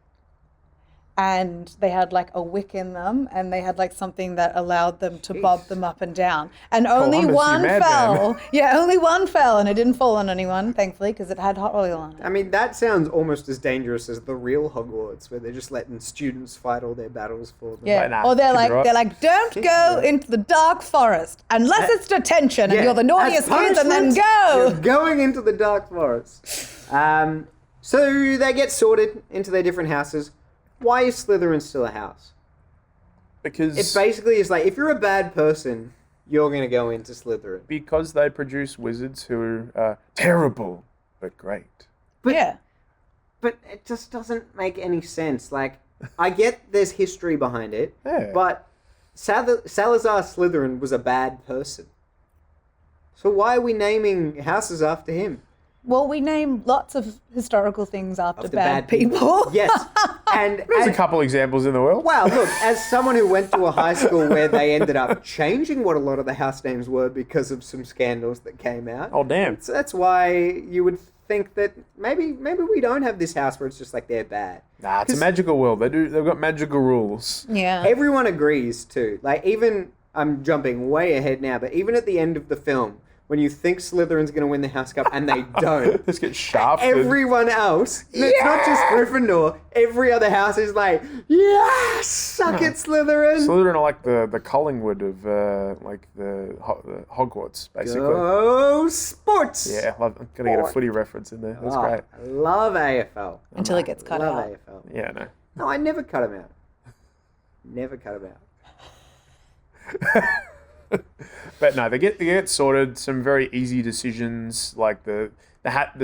And they had like a wick in them, and they had like something that allowed them to bob them up and down. And only Columbus, you one madman. fell. Yeah, only one fell, and it didn't fall on anyone, thankfully, because it had hot oil on it. I mean, that sounds almost as dangerous as the real Hogwarts, where they're just letting students fight all their battles for them. Yeah. nah, Or they're keep it right. like, don't go into the dark forest unless it's detention, and you're the naughtiest As kids, and then punishment, go. You're going into the dark forest. So they get sorted into their different houses. Why is Slytherin still a house? Because It basically is like, if you're a bad person, you're going to go into Slytherin. they produce wizards who are terrible but great. Yeah. But it just doesn't make any sense. Like, I get there's history behind it, Yeah. but Salazar Slytherin was a bad person. So why are we naming houses after him? Well, we name lots of historical things after After bad people. Yes. And There's a couple examples in the world. wow, look, as someone who went to a high school where they ended up changing what a lot of the house names were because of some scandals that came out. Oh, damn. So that's why you would think that maybe we don't have this house where it's just like they're bad. Nah, it's a magical world. They've got magical rules. Yeah. Everyone agrees too. Like, even, I'm jumping way ahead now, but even at the end of the film, when you think Slytherin's going to win the House Cup and they don't, Just get shafted. everyone else, it's not just Gryffindor, every other house is like, yes, suck it, Slytherin. Slytherin are like the Collingwood of like the Hogwarts, basically. Go sports. Yeah, I'm gonna get a footy reference in there. That's Oh, great. I love AFL. Until it gets cut love out. AFL. Yeah, no. No, I never cut him out. Never cut him out. But no, they get sorted. Some very easy decisions, like the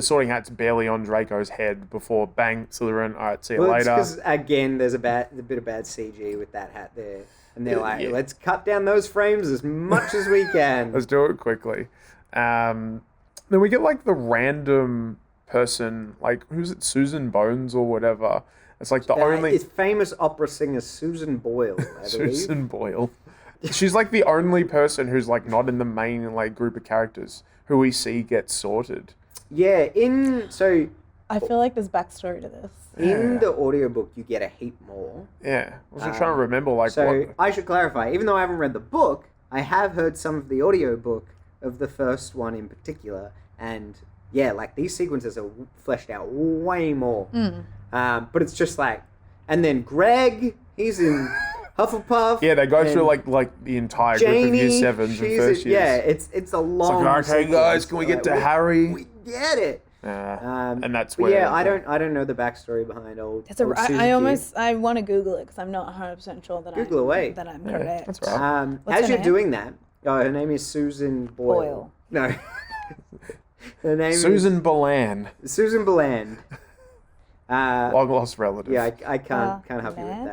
sorting hat's barely on Draco's head before bang, Slytherin. All right, see you Well, it's later. because, again, there's a bit of bad CG with that hat there. And they're like, Yeah. let's cut down those frames as much as we can. Let's do it quickly. Then we get like the random person, like who's it, Susan Bones or whatever. It's like the only It's famous opera singer Susan Boyle, I believe. Susan Boyle. She's like the only person who's like not in the main like group of characters who we see get sorted. Yeah, I feel like there's backstory to this. in the audiobook, you get a heap more. Yeah, I was just trying to remember like So what. I should clarify, even though I haven't read the book, I have heard some of the audiobook of the first one in particular, and yeah, like these sequences are fleshed out way more. But it's just like, and then Greg, he's in Hufflepuff. Yeah, they go and through like the entire group of Janey, year 7s and she's first in- years. Yeah, it's a long. like, okay, sequence. guys, can we get to Harry? We get it. And that's But where. yeah, I don't know the backstory behind old. It's a, old Susan I want to Google it because I'm not 100% sure that Google away. that I'm Yeah, correct. that's all right. Kid. What's As her you're name? doing that, her name is Susan Boyle. No, her name Susan Bolan, is Susan Boland. long lost relative. Yeah, I can't help you with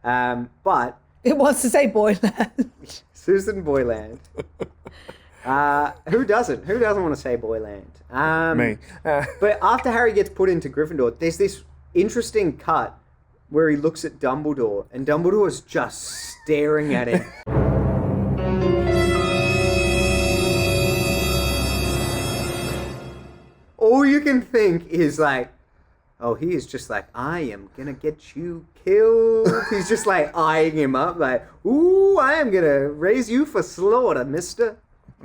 that. But It wants to say Boyland. Susan Boyland. Who doesn't? Who doesn't want to say Boyland? Me. But after Harry gets put into Gryffindor, there's this interesting cut where he looks at Dumbledore, and Dumbledore's just staring at him. All you can think is like, oh, he is just like, I am gonna get you killed. He's just like eyeing him up, like, ooh, I am gonna raise you for slaughter, mister.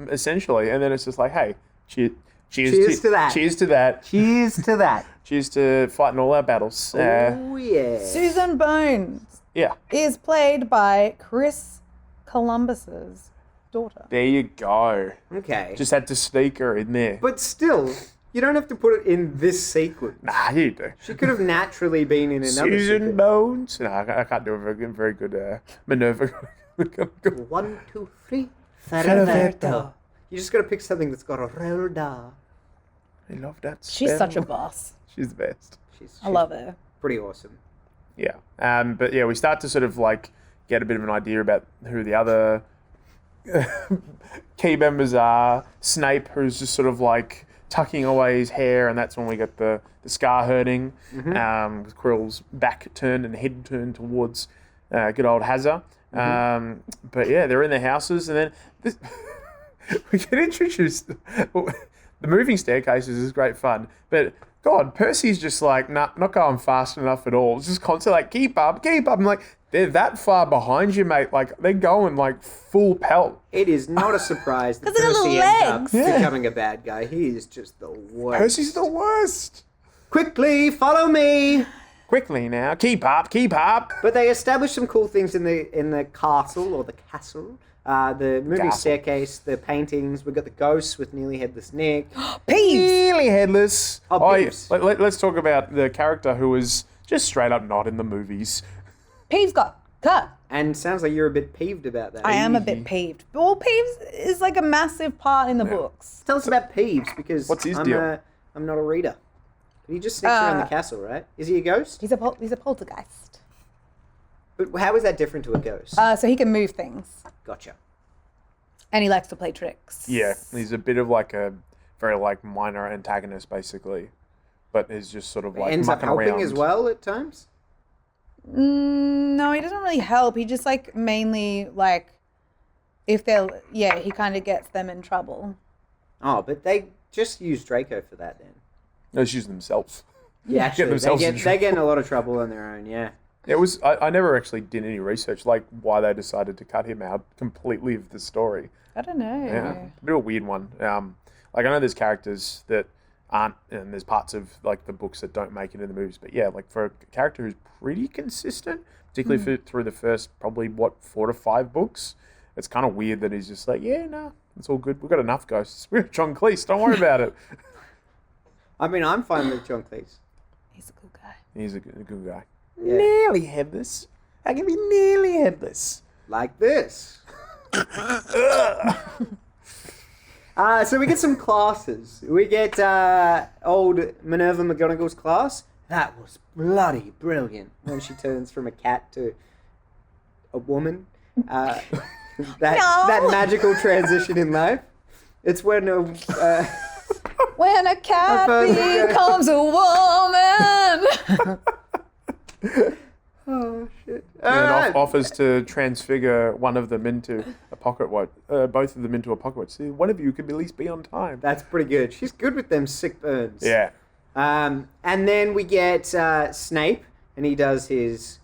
Essentially, and then it's just like, hey, cheers to that. Cheers to that. Cheers to that. Cheers to fighting all our battles. Oh, yeah. Susan Bones Yeah, is played by Chris Columbus's daughter. there you go. Okay. Just had to sneak her in there. But still, you don't have to put it in this sequence. Nah, you do. She could have naturally been in another Susan sequence. Bones. No, I can't do a very good Minerva. 1, 2, 3. Ferroverto. You just got to pick something that's got a rolda. I love that. She's spell. such a boss. She's the best. She's I love her. pretty awesome. Yeah. But yeah, we start to sort of like get a bit of an idea about who the other key members are. Snape, who's just sort of like tucking away his hair, and that's when we get the scar hurting. With Quirrell's back turned and head turned towards good old Hazza. But yeah, they're in their houses, and then we get introduced. The moving staircases is great fun, but God, Percy's just like not going fast enough at all. It's just constantly like, keep up. I'm like, they're that far behind you, mate. Like, they're going like full pelt. It is not a surprise that 'Cause they got Percy little ends up legs. Yeah. becoming a bad guy. He is just the worst. Percy's the worst. Quickly, follow me. Quickly now, keep up. But they establish some cool things in the castle or the castle. The moving Castle. staircase, the paintings. We've got the ghosts with nearly headless Nick. Peeves! Nearly headless. Oh, yeah. Peeves. Let's talk about the character who was just straight up not in the movies. Peeves got cut. And sounds like you're a bit peeved about that. I am a bit peeved. Well, Peeves is like a massive part in the books. Tell us about Peeves, because What's his I'm deal? I'm not a reader. He just sneaks around the castle, right? Is he a ghost? He's a poltergeist. But how is that different to a ghost? So he can move things. Gotcha. And he likes to play tricks. Yeah, he's a bit of like a very like minor antagonist basically, but is just sort of like Ends up mucking helping around. as well at times. No, he doesn't really help. He just like mainly like if they'll he kind of gets them in trouble. Oh, but they just use Draco for that then. No, it's using themselves. Yeah, actually, themselves in they get in a lot of trouble on their own, yeah. It was I never actually did any research like why they decided to cut him out completely of the story. I don't know. Yeah, a bit of a weird one. Like I know there's characters that aren't, and there's parts of like the books that don't make it in the movies. But yeah, like for a character who's pretty consistent, particularly through the first probably 4 to 5 books, it's kind of weird that he's just like, yeah, no, it's all good. We've got enough ghosts. We're John Cleese. Don't worry about it. I mean, I'm fine with John Cleese. He's a cool guy. He's a good guy. Yeah. Nearly headless. I can be nearly headless. Like this. So we get some classes. We get old Minerva McGonagall's class. That was bloody brilliant when she turns from a cat to a woman. That magical transition in life. It's when When a cat first- becomes a woman. oh shit. And offers to transfigure one of them into a pocket watch, both of them into a pocket watch. See, one of you could at least be on time. That's pretty good. She's good with them sick burns. Yeah. And then we get Snape, and he does his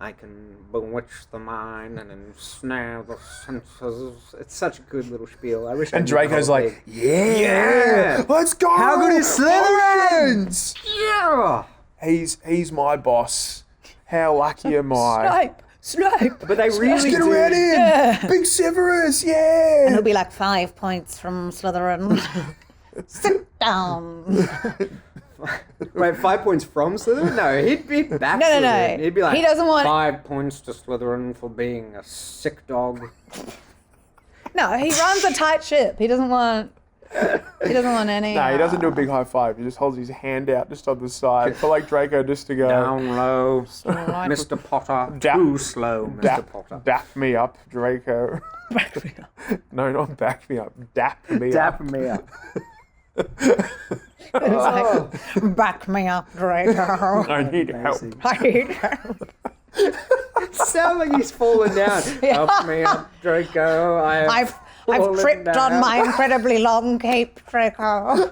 I can bewitch the mind and ensnare the senses. It's such a good little spiel. I wish. I And knew the Draco's whole like, thing. yeah, let's go. How good is Slytherin? Potions! Yeah. He's my boss. How lucky am I? Snape. But they really Let's get do. around in. Yeah. Big Severus, yeah. And it'll be like 5 points from Slytherin. Sit down. Wait, 5 points from Slytherin? No, he'd be back. No. Slytherin. He'd be like, He doesn't want- 5 points to Slytherin for being a sick dog. No, he runs a tight ship. He doesn't want any. No, he doesn't do a big high five. He just holds his hand out just on the side for like Draco just to go Down low, Mr. Potter. Too slow, Mr. Potter. dap me up, Draco. Back me up. No, not back me up. Dap me Dap up. me up. It's like, back me up, Draco. I need help. I need help. Sounds like he's fallen down. Help me up, Draco. I've tripped on my incredibly long cape, Draco.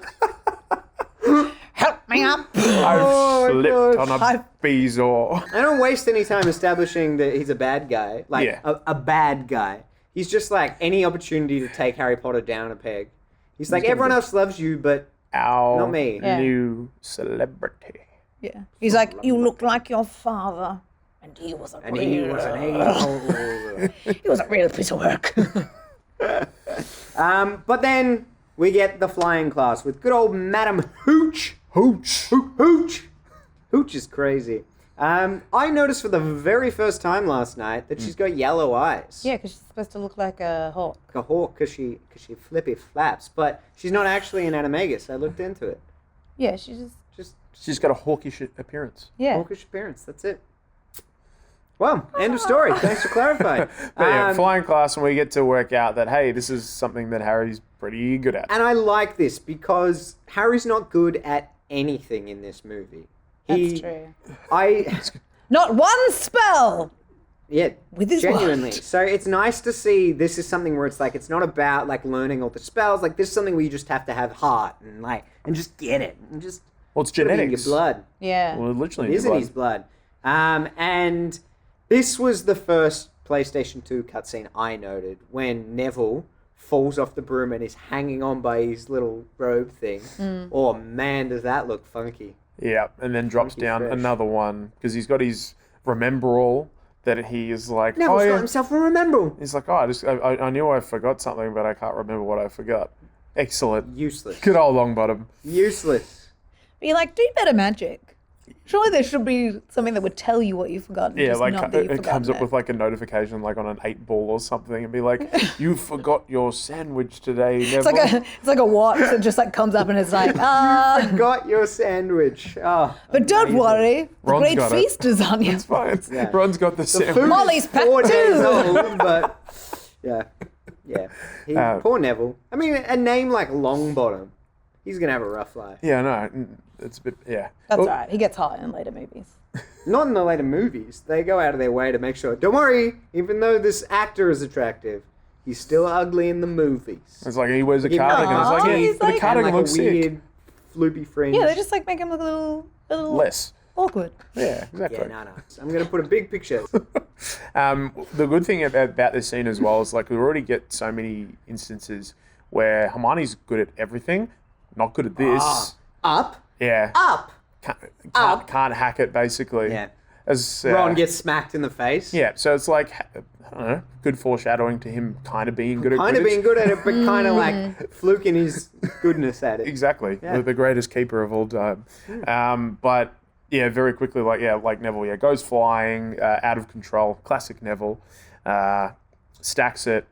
Help me up. I've slipped gosh. on a bezoar. I don't waste any time establishing that he's a bad guy. Like, Yeah. a bad guy. He's just like any opportunity to take Harry Potter down a peg. He's like, everyone else loves you, but Our Not me. Yeah. new celebrity. Yeah. He's like, you look like your father. And he was a and he was an a-hole. he was a real piece of work. But then we get the flying class with good old Madam Hooch. Hooch. Hooch. Hooch is crazy. I noticed for the very first time last night that she's got yellow eyes. Yeah, because she's supposed to look like a hawk. Like a hawk because she flippy flaps. But she's not actually an animagus. I looked into it. Yeah, she's Just She's got a hawkish appearance. yeah. hawkish appearance. That's it. Well, end of story. Thanks for clarifying. But yeah, flying class, and we get to work out that, hey, this is something that Harry's pretty good at. And I like this because Harry's not good at anything in this movie. That's true. Not one spell. Yeah, With his genuinely. wand. So it's nice to see this is something where it's like it's not about like learning all the spells. Like this is something where you just have to have heart and just get it and just Well, it's put it in your genetics. blood. Yeah. Well, literally It is in his blood. And this was the first PlayStation 2 cutscene I noted when Neville falls off the broom and is hanging on by his little robe thing. Oh man, does that look funky. Yeah, and then drops Funky down fresh. another one because he's got his remember all that he is like, Neville's oh, got yeah. himself a remember. He's like, oh, I knew I forgot something, but I can't remember what I forgot. Excellent. Useless. Good old Longbottom. Useless. But you're like, do better magic. Surely there should be something that would tell you what you've forgotten. Yeah, just like not that you've it comes forgotten up with like a notification like on an 8-ball or something and be like, you forgot your sandwich today, Neville. It's like a watch that just like comes up and it's like, Got your sandwich. Oh, but don't amazing. worry, the Ron's great got it. feast is on you. It's fine. Yeah. Ron's got the Food sandwich. Molly's is back 4 days too. old, but yeah. Poor Neville. I mean, a name like Longbottom, he's gonna have a rough life. Yeah, no, it's a bit, yeah. That's Well, all right. He gets hot in later movies. Not in the later movies. They go out of their way to make sure. Don't worry, even though this actor is attractive, he's still ugly in the movies. It's like he wears a Give him cardigan. It's like, Aw, yeah, he's the like- And cardigan like looks a sick. weird, floopy fringe. Yeah, they just like make him look a little Less. awkward. Yeah, exactly. Yeah, no. I'm gonna put a big picture. The good thing about this scene as well is like we already get so many instances where Hermione's good at everything, not good at this. Up, Yeah, up. can't hack it basically. Yeah. As Ron gets smacked in the face. yeah, so it's like I don't know, good foreshadowing to him kind of being good at Kind of Quidditch. being good at it, but kind of like fluking his goodness at it. Exactly, Yeah. the greatest keeper of all time. But yeah, very quickly, like Neville, goes flying out of control. Classic Neville. Stacks it,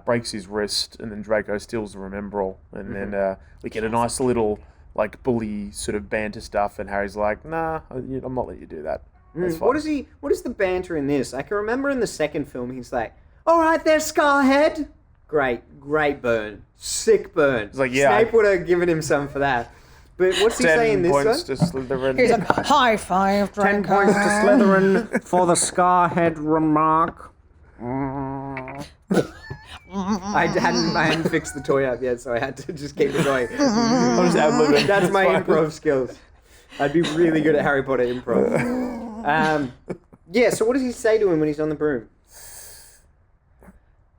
breaks his wrist, and then Draco steals the remembrall, and then we get a nice little like bully sort of banter stuff. And Harry's like, "Nah, I'm not letting you do that." That's fine. What is the banter in this? I can remember in the second film, he's like, "All right, there, Scarhead." Great burn, sick burn. like, yeah, Snape would have given him some for that. But what's he saying in this points one? to Slytherin. He's like, high five, Draco. 10 points to Slytherin for the Scarhead remark. I hadn't fixed the toy up yet, so I had to just keep it going. I'm just ad-libbing. That's It's my fine. improv skills. I'd be really good at Harry Potter improv. Yeah, so what does he say to him when he's on the broom?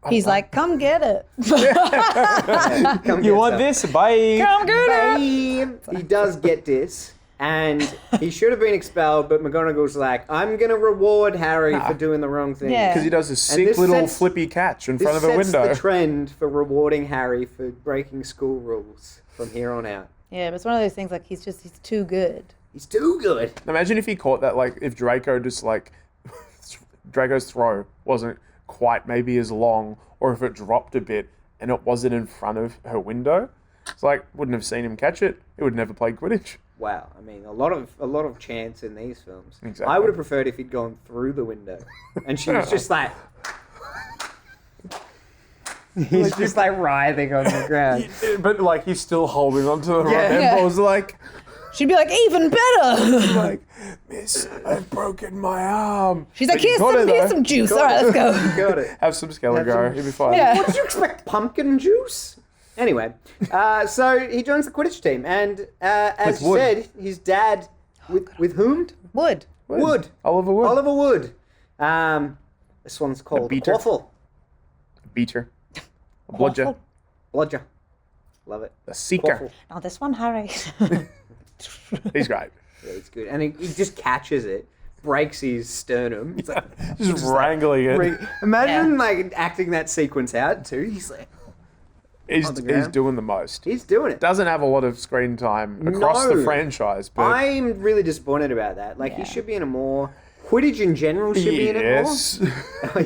He's like, come get it. Come You get want some. this? Bye. Come get it. Bye. He does get this, and he should have been expelled, but McGonagall's like, I'm going to reward Harry for doing the wrong thing. Yeah. Because he does a And sick this little sets- flippy catch in This front of a sets window. the trend for rewarding Harry for breaking school rules from here on out. Yeah, but it's one of those things like he's too good. He's too good. Imagine if he caught that, like, if Draco just, like, Draco's throw wasn't quite maybe as long, or if it dropped a bit and it wasn't in front of her window. It's like, wouldn't have seen him catch it. He would never play Quidditch. Wow, I mean, a lot of chance in these films. Exactly. I would have preferred if he'd gone through the window, and she was just like, he's just like writhing on the ground. But, like, he's still holding onto the rope. Yeah. And Yeah. Paul's like, She'd be like, even better. like, Miss, I've broken my arm. She's like, But you here's got it, though. some juice. All right, let's go. Got it. Have some Skelliger. Have some- He'll be fine. Yeah. What did you expect? Pumpkin juice? Anyway, so he joins the Quidditch team, and as With you Wood. said, his dad, with whom? Wood. Wood. Oliver Wood. Oliver Wood. This one's called beater. Quaffle. Beater. A bludger. Bludger. Love it. A seeker. Quaffle. Now this one, Harry. He's great. Yeah, it's good. And he just catches it, breaks his sternum. It's like, Just wrangling it. Imagine like acting that sequence out too. He's like, He's the ground. doing the most. he's doing it. Doesn't have a lot of screen time across the No. franchise, but I'm really disappointed about that. Like he Yeah. should be in a more Quidditch in general should be in it more. yes, yeah.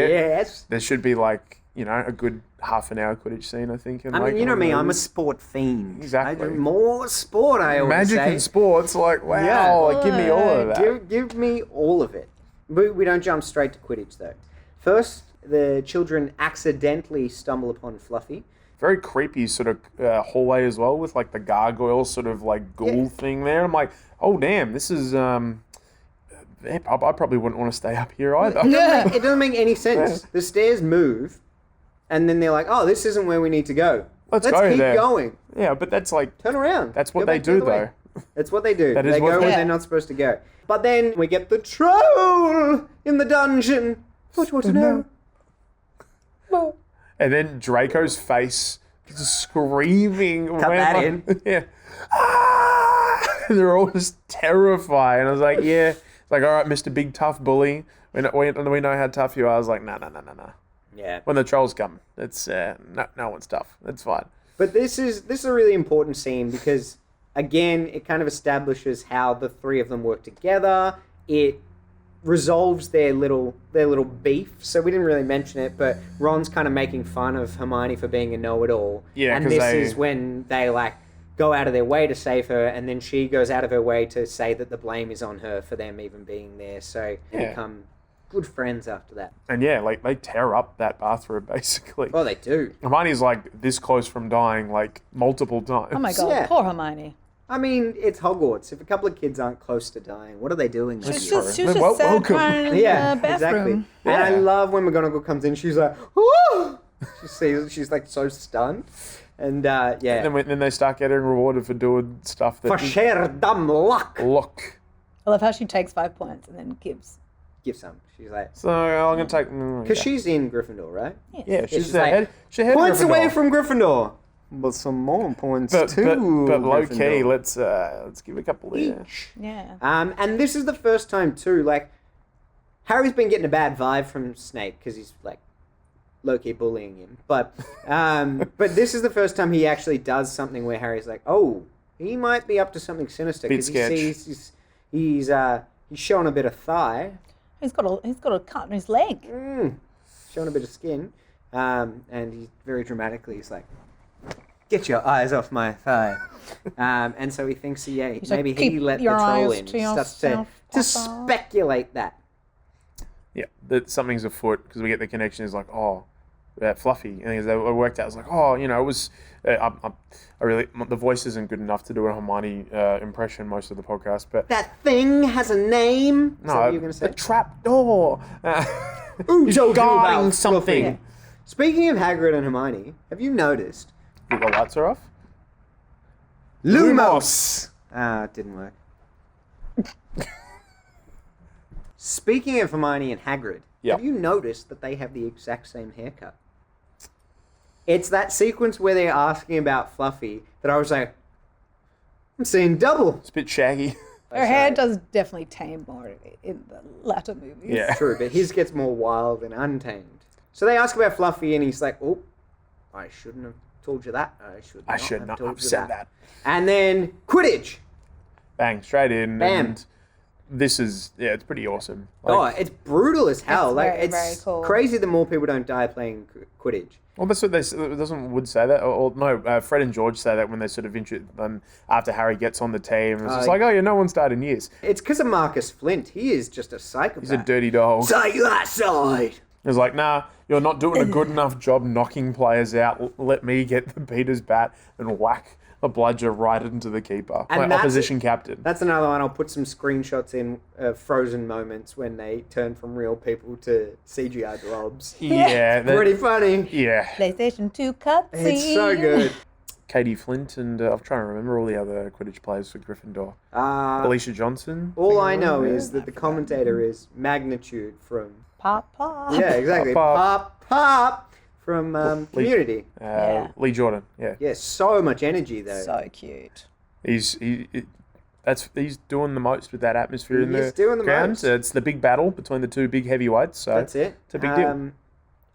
Yes. There should be like a good half an hour Quidditch scene, I think. And I mean, like you know one of me, I'm a those. sport fiend. Exactly. I do more sport, I always Magic say. and sports. Like wow, Yeah. like give me all of that. Give me all of it. We don't jump straight to Quidditch, though. First, the children accidentally stumble upon Fluffy. Very creepy sort of hallway as well, with like the gargoyle sort of like ghoul Yeah. thing there. I'm like, oh damn, this is I probably wouldn't want to stay up here either. It doesn't make any sense. The stairs move, and then they're like, oh, this isn't where we need to go. Let's Let's go keep there. going. Yeah, but that's like Turn around. that's what Go they back the other do way. though. That's what they do. That is They what go they where do. they're not supposed to go. But then we get the troll in the dungeon. What do you want to know? And then Draco's face just screaming. Cut that when, in. Yeah. Ah! And they're all just terrified. And I was like, yeah. It's like, all right, Mr. Big Tough Bully. We know how tough you are. I was like, no. Yeah. When the trolls come, it's no one's tough. It's fine. But this is a really important scene because, again, it kind of establishes how the three of them work together. It resolves their little beef. So we didn't really mention it, but Ron's kind of making fun of Hermione for being a know-it-all. Yeah, and 'cause this they- is when they like go out of their way to save her, and then she goes out of her way to say that the blame is on her for them even being there. So they Yeah. become good friends after that. And yeah, like they tear up that bathroom basically. Oh, they do. Hermione's like this close from dying like multiple times. Oh my god, Yeah. poor Hermione. I mean, it's Hogwarts. If a couple of kids aren't close to dying, what are they doing there? She true. was just Well, sad welcome. crying in Yeah, the bathroom. exactly. And I Yeah. love when McGonagall comes in. She's like, "Ooh!" She's like so stunned, and yeah, And then they start getting rewarded for doing stuff that for sheer dumb luck. look. I love how she takes 5 points and then gives. Give some. She's like, So I'm gonna take. because yeah. she's in Gryffindor, right? Yeah, she's she's the like, head. She's head Points Gryffindor. away from Gryffindor, but some more points But to low key, Gryffindor. let's give a couple there. Yeah. And this is the first time too. Like, Harry's been getting a bad vibe from Snape because he's like low-key bullying him. But this is the first time he actually does something where Harry's like, oh, he might be up to something sinister Bit because he sketch. sees he's showing a bit of thigh, He's got a cut in his leg. showing a bit of skin, and he very dramatically he's like, get your eyes off my thigh. And so he thinks, yeah, like, maybe he "Keep let the your troll eyes in. to He starts to yourself, Papa." speculate that. Yeah, that something's afoot because we get the connection. Is like, oh, Fluffy, and as they worked out, I was like, oh, it was. I really the voice isn't good enough to do a Hermione impression most of the podcast, but That thing has a name. Is that what you're going to say? the trap door. He's guarding something. Speaking of Hagrid and Hermione, have you noticed? The lights are off. Lumos! Ah, it didn't work. Speaking of Hermione and Hagrid, Yep. have you noticed that they have the exact same haircut? It's that sequence where they're asking about Fluffy that I was like, I'm seeing double. It's a bit shaggy. Her hair does definitely tame more in the latter movies. Yeah. True, but his gets more wild and untamed. So they ask about Fluffy, and he's like, "Oh, I shouldn't have told you that. I should not have told you said that. And then Quidditch. Bang, straight in. Bam. And this is, it's pretty awesome. It's brutal as hell. It's Like very, it's very cool. crazy that more people don't die playing Quidditch. Well, that's what would say that. Or no, Fred and George say that when they sort of after Harry gets on the team. It's just like, oh yeah, no one's died in years. It's because of Marcus Flint. He is just a psychopath. He's a dirty dog. Take that side. It's like, nah, you're not doing a good enough job knocking players out. Let me get the Peter's bat and whack a bludger right into the keeper. And My opposition captain. That's another one. I'll put some screenshots in frozen moments when they turn from real people to CGI blobs. Yeah. Pretty funny. Yeah. PlayStation 2 cutscene. It's so good. Katie Flint and I'm trying to remember all the other Quidditch players for Gryffindor. Alicia Johnson. All I know is that the commentator is Magnitude from... Pop, pop. Yeah, exactly. Pop, Pop from Community. Yeah. Lee Jordan. Yeah. Yeah, so much energy though. So cute. He's doing the most with that atmosphere in He's the doing the ground. most. It's the big battle between the two big heavyweights. So That's it. It's a big deal.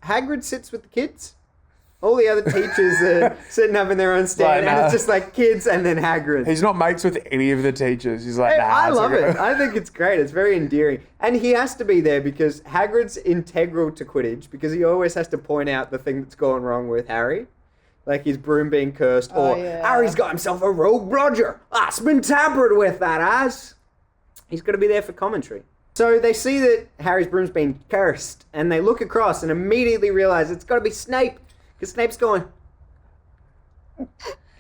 Hagrid sits with the kids. All the other teachers are sitting up in their own stand, and it's just like kids and then Hagrid. He's not mates with any of the teachers. He's like, Hey, nah. I it's love okay. it. I think it's great. It's very endearing. And he has to be there because Hagrid's integral to Quidditch because he always has to point out the thing that's going wrong with Harry. Like his broom being cursed or Harry's got himself a rogue Roger. That's been tampered with, that has. He's got to be there for commentary. So they see that Harry's broom's been cursed and they look across and immediately realize it's got to be Snape because Snape's going...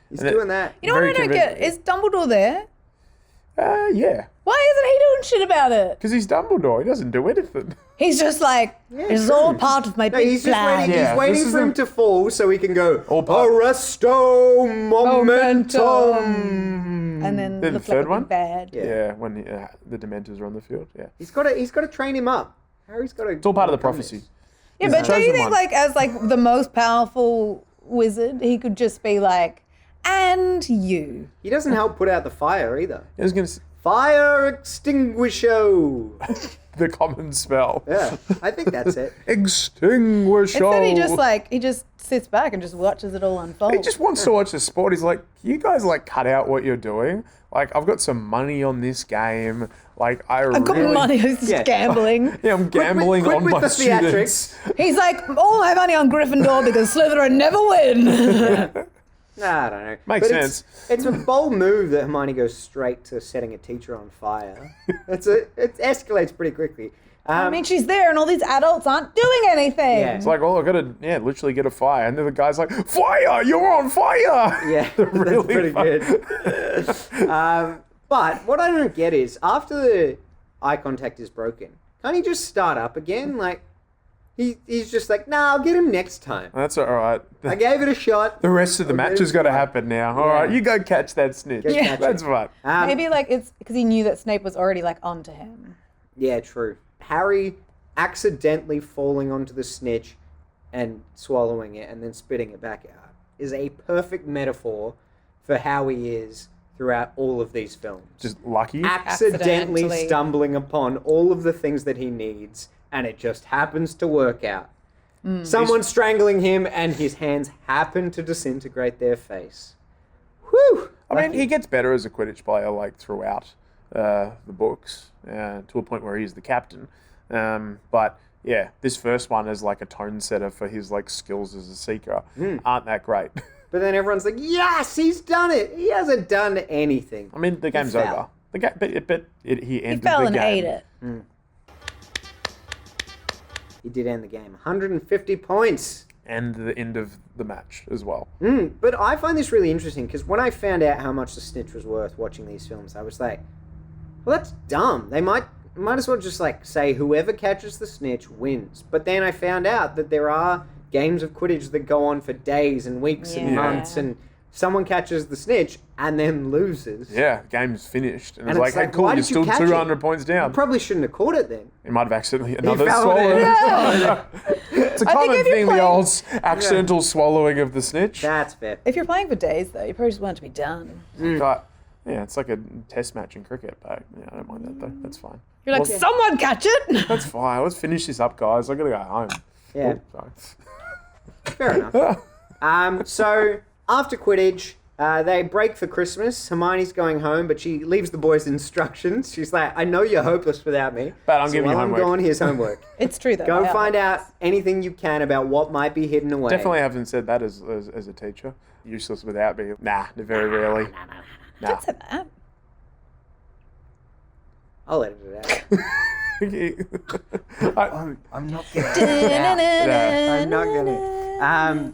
He's doing that. You know what I don't get? Is Dumbledore there? Yeah. Why isn't he doing shit about it? Because he's Dumbledore. He doesn't do anything. He's just like, it's all part of my No, big he's just plan. waiting. Yeah, He's waiting this is for him the- to fall so he can go. All part- Arresto momentum. And then The look third like a one? big bad. Yeah, when the Dementors are on the field. Yeah. He's got to train him up. Harry's got to. It's all part of the prophecy. Yeah, He's but the don't you chosen think, one. like, as the most powerful wizard, he could just be like, and you. He doesn't help put out the fire either. I was going to Fire extinguisher. the common spell. Yeah, I think that's it. Extinguish. Instead, he just sits back and just watches it all unfold. He just wants to watch the sport. He's like, you guys cut out what you're doing. Like, I've got some money on this game. Like, I've got money. He's Yeah. gambling. Yeah, I'm gambling quit on with my the students. He's like, all my money on Gryffindor because Slytherin never win. Nah, I don't know. Makes But sense. It's a bold move that Hermione goes straight to setting a teacher on fire. It escalates pretty quickly. I mean, she's there and all these adults aren't doing anything. Yeah. It's like, well, I've got to, literally get a fire. And then the guy's like, fire! You're on fire! Yeah, Really that's pretty good. But what I don't get is, after the eye contact is broken, can't he just start up again? Like, he's just like, nah, I'll get him next time. That's all right. I gave it a shot. The rest of the match has got to happen now. All right, you go catch that snitch. Go catch That's it. fine. Maybe it's because he knew that Snape was already onto him. Yeah, true. Harry accidentally falling onto the snitch and swallowing it and then spitting it back out is a perfect metaphor for how he is throughout all of these films. Just lucky. Accidentally Accidentally. stumbling upon all of the things that he needs, and it just happens to work out. Someone strangling him, and his hands happen to disintegrate their face. Whew! I mean, he gets better as a Quidditch player, throughout the books, to a point where he's the captain. But yeah, this first one is a tone setter for his skills as a seeker. Aren't that great? But then everyone's like, yes, he's done it. He hasn't done anything. I mean, the game's fell. over. He ended He fell the and game. ate it. He did end the game. 150 points. And the end of the match as well. But I find this really interesting because when I found out how much the snitch was worth watching these films, I was like, well, that's dumb. They might as well just say whoever catches the snitch wins. But then I found out that there are games of Quidditch that go on for days and weeks and Yeah. months, and someone catches the snitch and then loses. Yeah, the game's finished. And, And it's like, it's hey, like, cool, why you're did you still catch it? 200 points You down. probably shouldn't have caught it then. It might have accidentally another fell swallow. in it. Yeah. It's a I think common if you're thing, the playing- old accidental swallowing of the snitch. That's fair. If you're playing for days, though, you probably just want it to be done. But, yeah, it's like a test match in cricket, but yeah, I don't mind that though. That's fine. You're like, Well, someone catch it! That's fine. Let's finish this up, guys. I gotta go home. Yeah. Oh, Fair enough. So after Quidditch, they break for Christmas. Hermione's going home, but she leaves the boys instructions. She's like, I know you're hopeless without me. But I'm so giving you while homework." I'm gone, here's homework. It's true, though. Go I find have- out anything you can about what might be hidden away. Definitely haven't said that as a teacher. Useless without me. Nah, very rarely. Nah. Don't say that. I'll edit it out. I'm not gonna. I'm not gonna.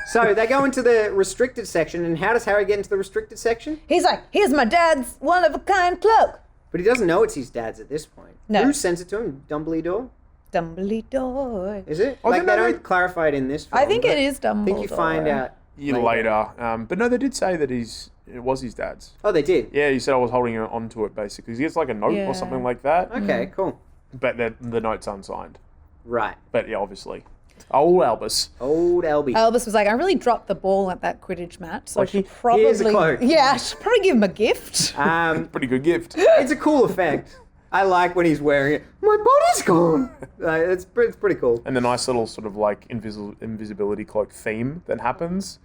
So they go into the restricted section, and how does Harry get into the restricted section? He's like, here's my dad's one-of-a-kind cloak. But he doesn't know it's his dad's at this point. No. Who sends it to him? Dumbledore? Dumbledore. Is it? Oh, Like, no, they no, don't clarify it in this film. I think but it is Dumbledore. I think you find out later. But no, they did say that it was his dad's. Oh, they did? Yeah, he said I was holding on to it basically. He gets like a note Yeah. or something like that. Okay, cool. But the note's unsigned. Right. But yeah, obviously. Old Albus. Old Albie. Albus was like, I really dropped the ball at that Quidditch match, so Like, I should probably... here's a cloak. Yeah, I should probably give him a gift. Pretty good gift. It's a cool effect. I like when he's wearing it. My body's gone. It's pretty cool. And the nice little sort of like invisibility cloak theme that happens.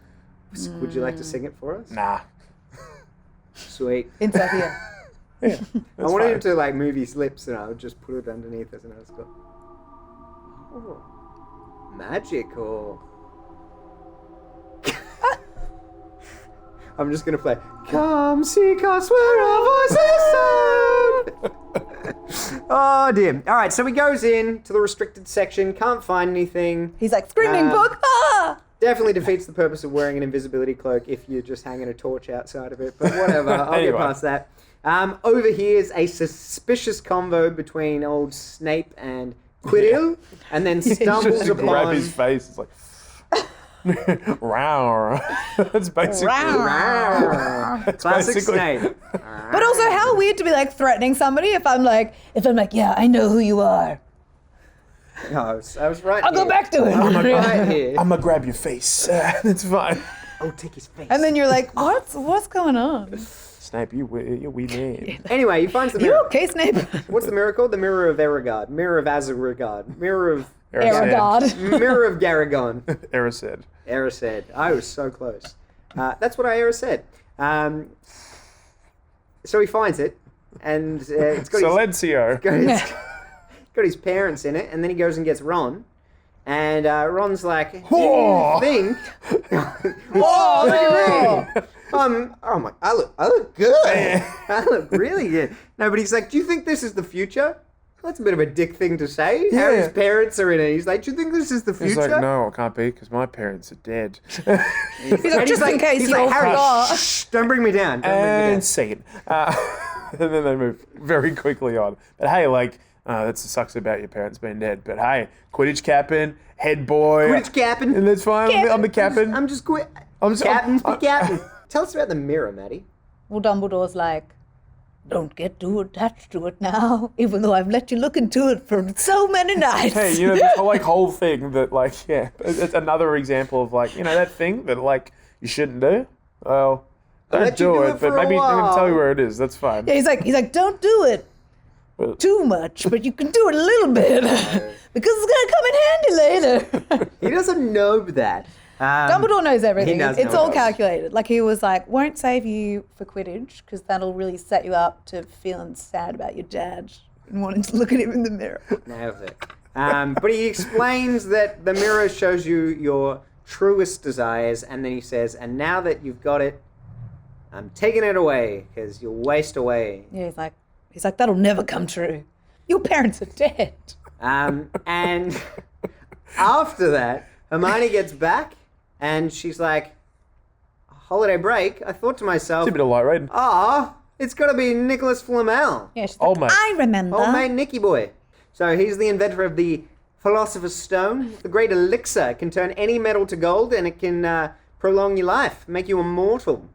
Would you like to sing it for us? Nah. Sweet. Inside here. Yeah. I wanted him to like move his lips, and I would just put it underneath as an go. Oh, magical. I'm just gonna play. Come seek us where our voices sound. Oh dear. All right, so he goes in to the restricted section. Can't find anything. He's like, screaming book, ah! Definitely defeats the purpose of wearing an invisibility cloak if you're just hanging a torch outside of it. But whatever, I'll Anyway. get past that. Overhears a suspicious convo between old Snape and Quiddle, and then stumbles Just grab upon. his face. It's like, rawr. That's basically. That's Classic basically- Snape. But also, how weird to be like threatening somebody if I'm like, yeah, I know who you are. No, I was right. I'll go back to it. I'm right here. I'm gonna grab your face. That's fine. Oh, take his face. And then you're like, what's going on? Snape, you're wee man. Anyway, he finds the You mirror. okay, Snape? What's the mirror called? The Mirror of Eragard. Mirror of Azarigard. Mirror of Aragog. Mirror of Garragon. Erised. Erised. I was so close. That's what I said. So he finds it, and it's got Silencio. got his parents in it, and then he goes and gets Ron, and Ron's like, "Do Whoa. you think?" Whoa! Look at me. Oh my! I look good. I look really good. No, but he's like, "Do you think this is the future?" That's a bit of a dick thing to say. Yeah. Harry's parents are in it. He's like, "Do you think this is the future?" He's like, no, it can't be because my parents are dead. He's like, just in case he's you like, Harry, forgot. shh, don't bring me down. Don't bring me down. And scene. And then they move very quickly on. But hey, like, that sucks about your parents being dead. But hey, Quidditch captain, head boy. Quidditch captain. And that's fine. I'm the captain. I'm just I'm just- captain. I'm- Captain. Tell us about the mirror, Maddie. Well, Dumbledore's like, don't get too attached to it now, even though I've let you look into it for so many nights. Hey, you know, this whole thing that, like, yeah, it's another example of, like, you know, that thing that, like, you shouldn't do. Well, don't let you do do it, it for but a maybe I'm gonna tell you while. where it is. That's fine. Yeah, he's like, don't do it Well- too much, but you can do it a little bit because it's gonna come in handy later. He doesn't know that. Dumbledore knows everything. He does It's know all it. calculated. Like he was like, won't save you for Quidditch because that'll really set you up to feeling sad about your dad and wanting to look at him in the mirror. Nails it. But he explains that the mirror shows you your truest desires, and then he says, and now that you've got it, I'm taking it away because you'll waste away. Yeah, he's like, that'll never come true. Your parents are dead. And after that, Hermione gets back, and she's like, holiday break? I thought to myself, It's a bit of light reading. it's got to be Nicholas Flamel. Yeah, she's Old like, mate. I remember. Old mate Nicky boy. So he's the inventor of the Philosopher's Stone. The great elixir. It can turn any metal to gold, and it can prolong your life, make you immortal.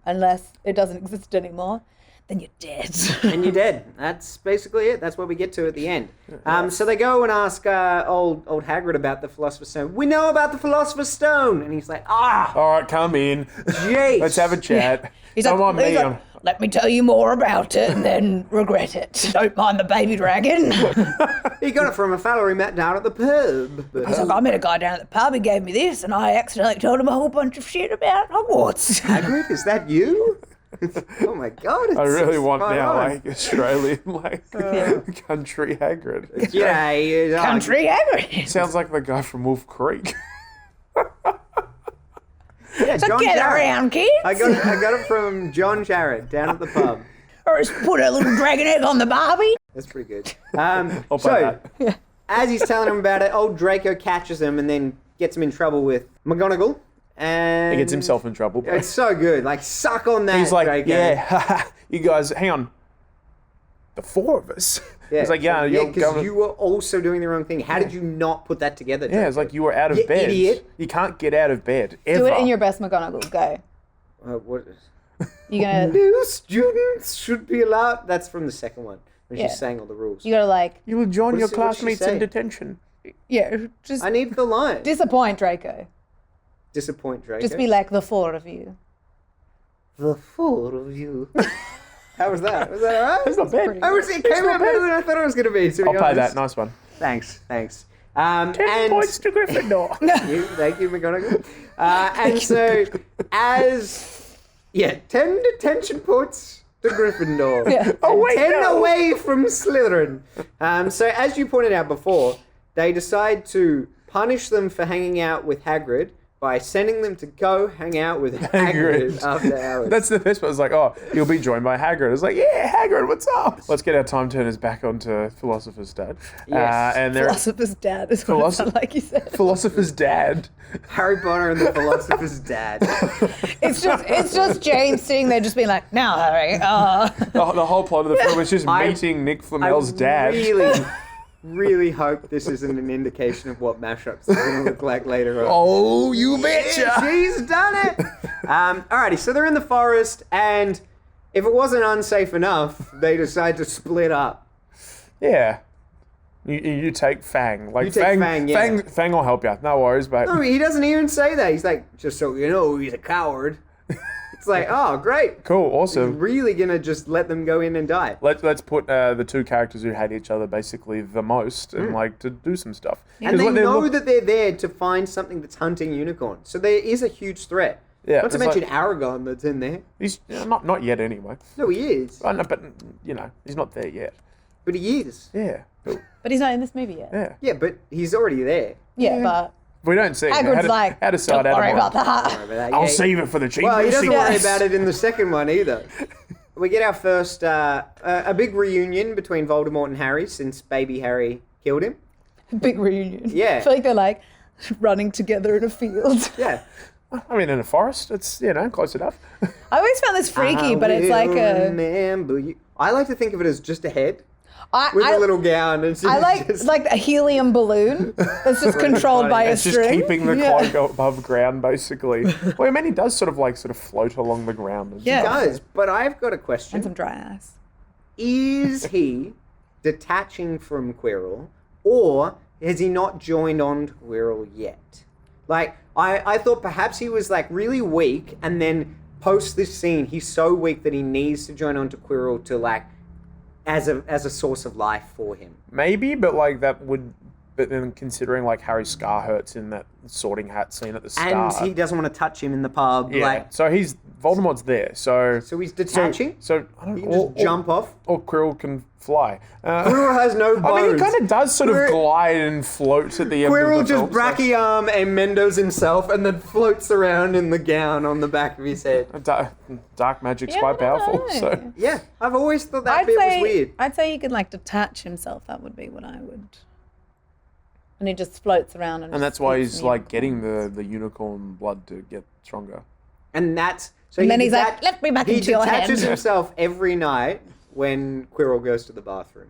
Unless it doesn't exist anymore, then you're dead. And you're dead. That's basically it. That's what we get to at the end. So they go and ask old Hagrid about the Philosopher's Stone. We know about the Philosopher's Stone. And he's like, All right, come in. jeez. Let's have a chat. He's Come on, like, me. let me tell you more about it and then regret it. Don't mind the baby dragon. He got it from a fellow he met down at the pub. I was like, I met a guy down at the pub, he gave me this, and I accidentally told him a whole bunch of shit about Hogwarts. Hagrid, is that you? Oh my god, it's I really so want spot now, on. like, Australian, like, country Hagrid. G'day. Country Hagrid. Sounds like the guy from Wolf Creek. Yeah, So John get Jarrett. around, kids. I got it from John Jarrett down at the pub. Or just put a little dragon egg on the Barbie. That's pretty good. I'll So, buy that. as he's telling him about it, old Draco catches him and then gets him in trouble with McGonagall. And He gets himself in trouble. It's so good. Like, suck on that, He's like, Draco. yeah, you guys, hang on. The four of us. He's like, yeah, you're because going. you were also doing the wrong thing. How did you not put that together, Draco? Yeah, it's like you were out of You bed. idiot. You can't get out of bed ever. Do it in your best McGonagall. Go. What is... You gonna New students should be allowed... That's from the second one, when Yeah. she's saying all the rules. you gotta like You will join What your does- what's she classmates say? in detention. just I need the line. disappoint Draco. Disappoint Draco. Just be like the four of you. the four of you. How was that? Was that alright? That's not bad. It came out better than I thought it was going to be, to be I'll pay honest. that. Nice one. Thanks. 10 and points to Gryffindor. Thank you, McGonagall. And so, 10 detention points to Gryffindor. Yeah. Oh, wait, 10 no. away from Slytherin. So, as you pointed out before, they decide to punish them for hanging out with Hagrid by sending them to go hang out with Hagrid after hours. That's the best part. It's like, oh, you'll be joined by Hagrid. It's like, yeah, Hagrid, what's up? Let's get our time turners back onto Philosopher's Dad. Yes. And they're Philosopher's dad is what it sounded like you said. Philosopher's Dad. Harry Potter and the Philosopher's Dad. It's just Jane sitting there just being like, now Harry, The whole plot of the film is just I- meeting Nick Flamel's dad. Really hope this isn't an indication of what Mash-ups are going to look like later on. Oh, you betcha. She's done it! Alrighty, so they're in the forest, and if it wasn't unsafe enough, they decide to split up. Yeah. You take Fang. Like You take Fang, yeah. Fang will help you. No worries, mate. No, he doesn't even say that. He's like, just so you know, he's a coward. It's like, oh, great. Cool, He's awesome. really going to just let them go in and die. Let's put the two characters who hate each other basically the most and like to do some stuff. And 'Cause they what know look- that they're there to find something that's hunting unicorns. So there is a huge threat. Yeah, Not to it's mention like- Aragorn that's in there. he's not yet anyway. No, he is. I know, but he's not there yet. But he is. Yeah. But, but he's not in this movie yet. yeah. Yeah, but he's already there. Yeah, but We don't see it. Hagrid's like, how to don't side worry Adam about that. Don't worry about that. I'll Yeah, save it for the cheap. Well, he doesn't worry Yes. about it in the second one either. We get our first, a big reunion between Voldemort and Harry since baby Harry killed him. Big reunion. Yeah. I feel like they're like running together in a field. Yeah. I mean, in a forest, it's close enough. I always found this freaky, but it's like a. Remember you. I like to think of it as just a head I, with I, a little gown. And I like just, like a helium balloon that's just controlled by a It's just string. keeping the Yeah. cloak above ground, basically. Well, I mean, he does sort of float along the ground. And Yeah. He does, but I've got a And question. some dry ice. Is he detaching from Quirrell, or has he not joined on to Quirrell yet? Like, I thought perhaps he was like really weak, and then post this scene, he's so weak that he needs to join on to Quirrell to like as a source of life for him. Maybe, but like that would. But then considering like Harry's scar hurts in that sorting hat scene at the start. And he doesn't want to touch him in the pub. yeah. Like, So Voldemort's there. So so he's detaching. So I don't He know. can just jump off. Or Quirrell can fly. Quirrell has no bones. I mean, he kind of does sort of Quirrell- glide and float at the end Quirrell of the just film. brachioarm and Mendo's himself and then floats around in the gown on the back of his head. Dark magic's Yeah, quite I don't powerful. know. So Yeah, I've always thought that bit was weird. I'd say he could like detach himself. That would be what I would. And he just floats around and that's why he's like getting the unicorn blood to get stronger. And that's... So And he then he's deta- like, "Let me back He into your detaches hand." himself every night when Quirrell goes to the bathroom.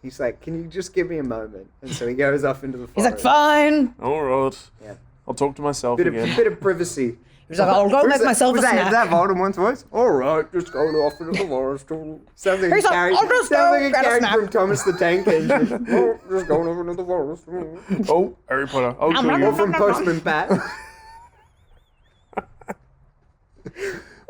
He's like, can you just give me a moment? And so he goes off into the He's forest. like, fine. All right. Yeah. I'll talk to myself Bit again. of privacy. He's like, I'll go make myself a snack. Is that Voldemort's voice? All right, just go off into the forest. Sounds like He's like, I'll just go a get a character snack. from Thomas the Tank Engine. Oh, just going off into the forest. Oh, Harry Potter. I'll kill Or you. from Postman Pat.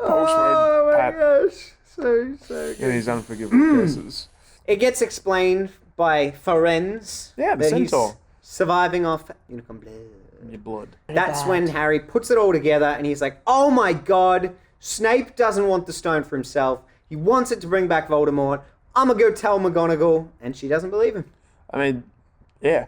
Oh my Pat. gosh. So good. And his unforgivable curses. It gets explained by Ferenz Yeah, the that he's centaur. surviving off unicorn blood. Your blood. That's when Harry puts it all together and he's like, oh my god, Snape doesn't want the stone for himself. He wants it to bring back Voldemort. I'm going to go tell McGonagall. And she doesn't believe him. I mean, yeah.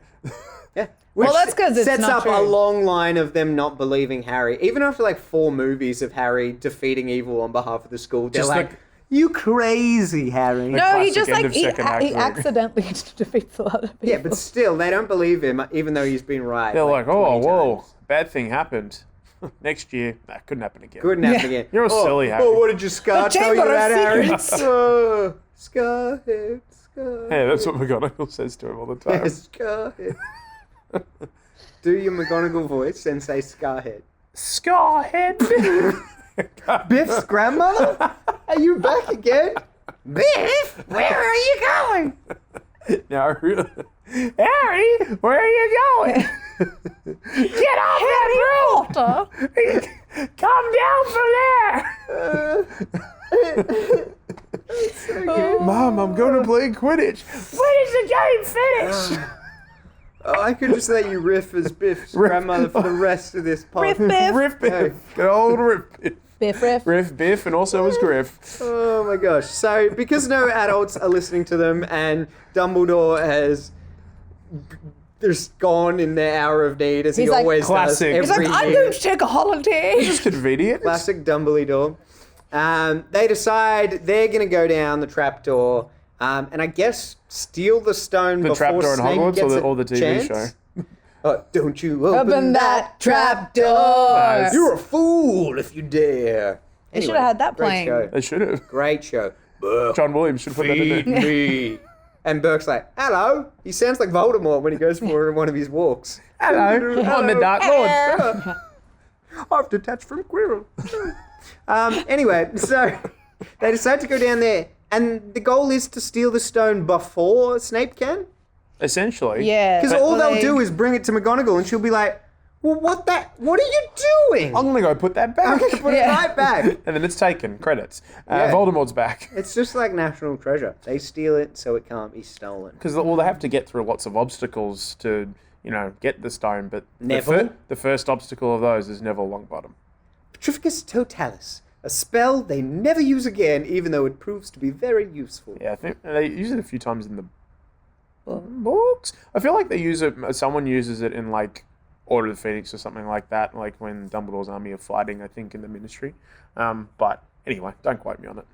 Yeah. Well, that's 'cause it's sets not up a true. long line of them not believing Harry. Even after like 4 movies of Harry defeating evil on behalf of the school, they're Just like, like- you crazy, Harry. No, he classic just end like of he second act movie. accidentally defeats a lot of people. Yeah, but still, they don't believe him, even though he's been right. They're like, 20 oh, whoa, times. bad thing happened. Next year, that couldn't happen again. Couldn't happen again. You're a silly Harry. Oh, what did your scar The tell you Chamber of about, Harry? Secrets. Oh, Scarhead, Scarhead. Hey, that's what McGonagall says to him all the time. Scarhead. Do your McGonagall voice and say Scarhead. Scarhead. Biff's grandmother? Are you back again? Biff, where are you going? No, really. Harry, where are you going? Get off that roof! Come down from there! Mom, I'm going to play Quidditch. When is the game finished? Oh, I could just let you riff as Biff's grandmother for the rest of this podcast. Riff Biff. Riff Biff. Good old Riff Biff. Biff riff. Riff Biff and also his Griff. Oh my gosh. So, because no adults are listening to them and Dumbledore has just gone in their hour of need as He's he like- always Classic. does. He's like, every I'm year. going to take a holiday. Just convenient. Classic Dumbledore. They decide they're going to go down the trapdoor and I guess steal the stone The before trapdoor in Snape Hogwarts gets or the a TV chance. show? Don't you open, Open that trapdoor. Nice. You're a fool if you dare. They should have had that great playing. show. They should have. Great show. John Williams should put that in Feed there. me. And Burke's like, hello. He sounds like Voldemort when he goes for one of his walks. Hello, I'm the Dark Lord. I've detached from Quirrell. Anyway, so they decide to go down there, and the goal is to steal the stone before Snape can. Essentially. Yeah. Because but- all well, they'll do is bring it to McGonagall, and she'll be like, well, what are you doing? I'm going to go put that back. I'm going to put it right back. And then it's taken. Credits. Yeah. Voldemort's back. It's just like national treasure. They steal it so it can't be stolen. Because they have to get through lots of obstacles to, get the stone. But Neville? the first obstacle of those is Neville Longbottom. Petrificus Totalis, a spell they never use again, even though it proves to be very useful. Yeah, I think they use it a few times in the books. I feel like they use it. Someone uses it in Order of the Phoenix or something like that, like when Dumbledore's army are fighting, I think, in the Ministry. But anyway, don't quote me on it.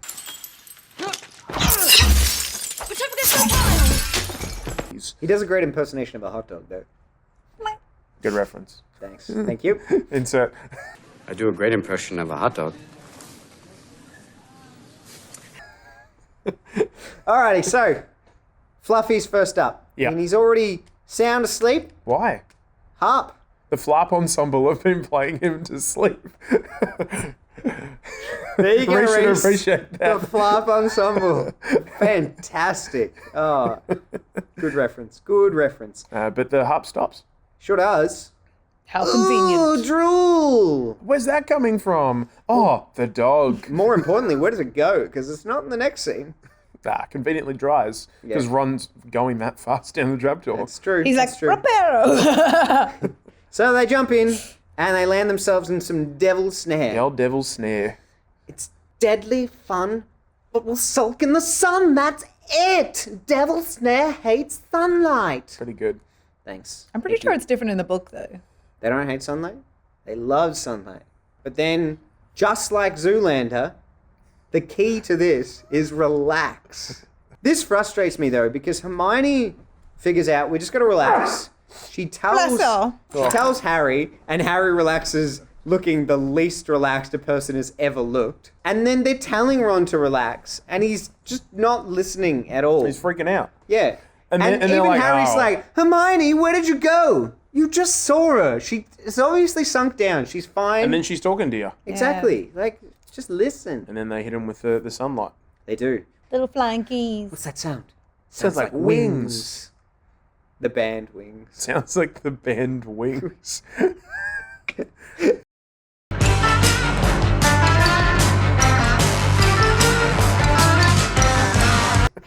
He does a great impersonation of a hot dog, though. Good reference. Thanks. Thank you. Insert. I do a great impression of a hot dog. Alrighty, so Fluffy's first up. Yeah. And he's already sound asleep. Why? Harp. The Flap Ensemble have been playing him to sleep. There you go, We should Reese. appreciate The that. Flap Ensemble. Fantastic. Oh, good reference. Good reference. But the harp stops. Sure does. How convenient. Oh, drool. Where's that coming from? Oh, the dog. More importantly, where does it go? Because it's not in the next scene. Conveniently dries. Because Yeah. Ron's going that fast down the trapdoor. It's true. He's like, it's true. Reparo. So they jump in and they land themselves in some devil snare. The old devil's snare. It's deadly fun, but we'll sulk in the sun. That's it. Devil snare hates sunlight. Pretty good. Thanks. I'm pretty sure it's different in the book, though. They don't hate sunlight. They love sunlight. But then, just like Zoolander, the key to this is relax. This frustrates me though, because Hermione figures out we just got to relax. She tells Harry, and Harry relaxes, looking the least relaxed a person has ever looked. And then they're telling Ron to relax, and he's just not listening at all. He's freaking out. Yeah. And And, they're even like, Harry's "Oh." like, Hermione, where did you go? You just saw her. She's obviously sunk down. She's fine. And then she's talking to you. Exactly. Like, just listen. And then they hit him with the sunlight. They do. Little flying keys. What's that sound? Sounds like wings. The band Wings. Sounds like the band Wings.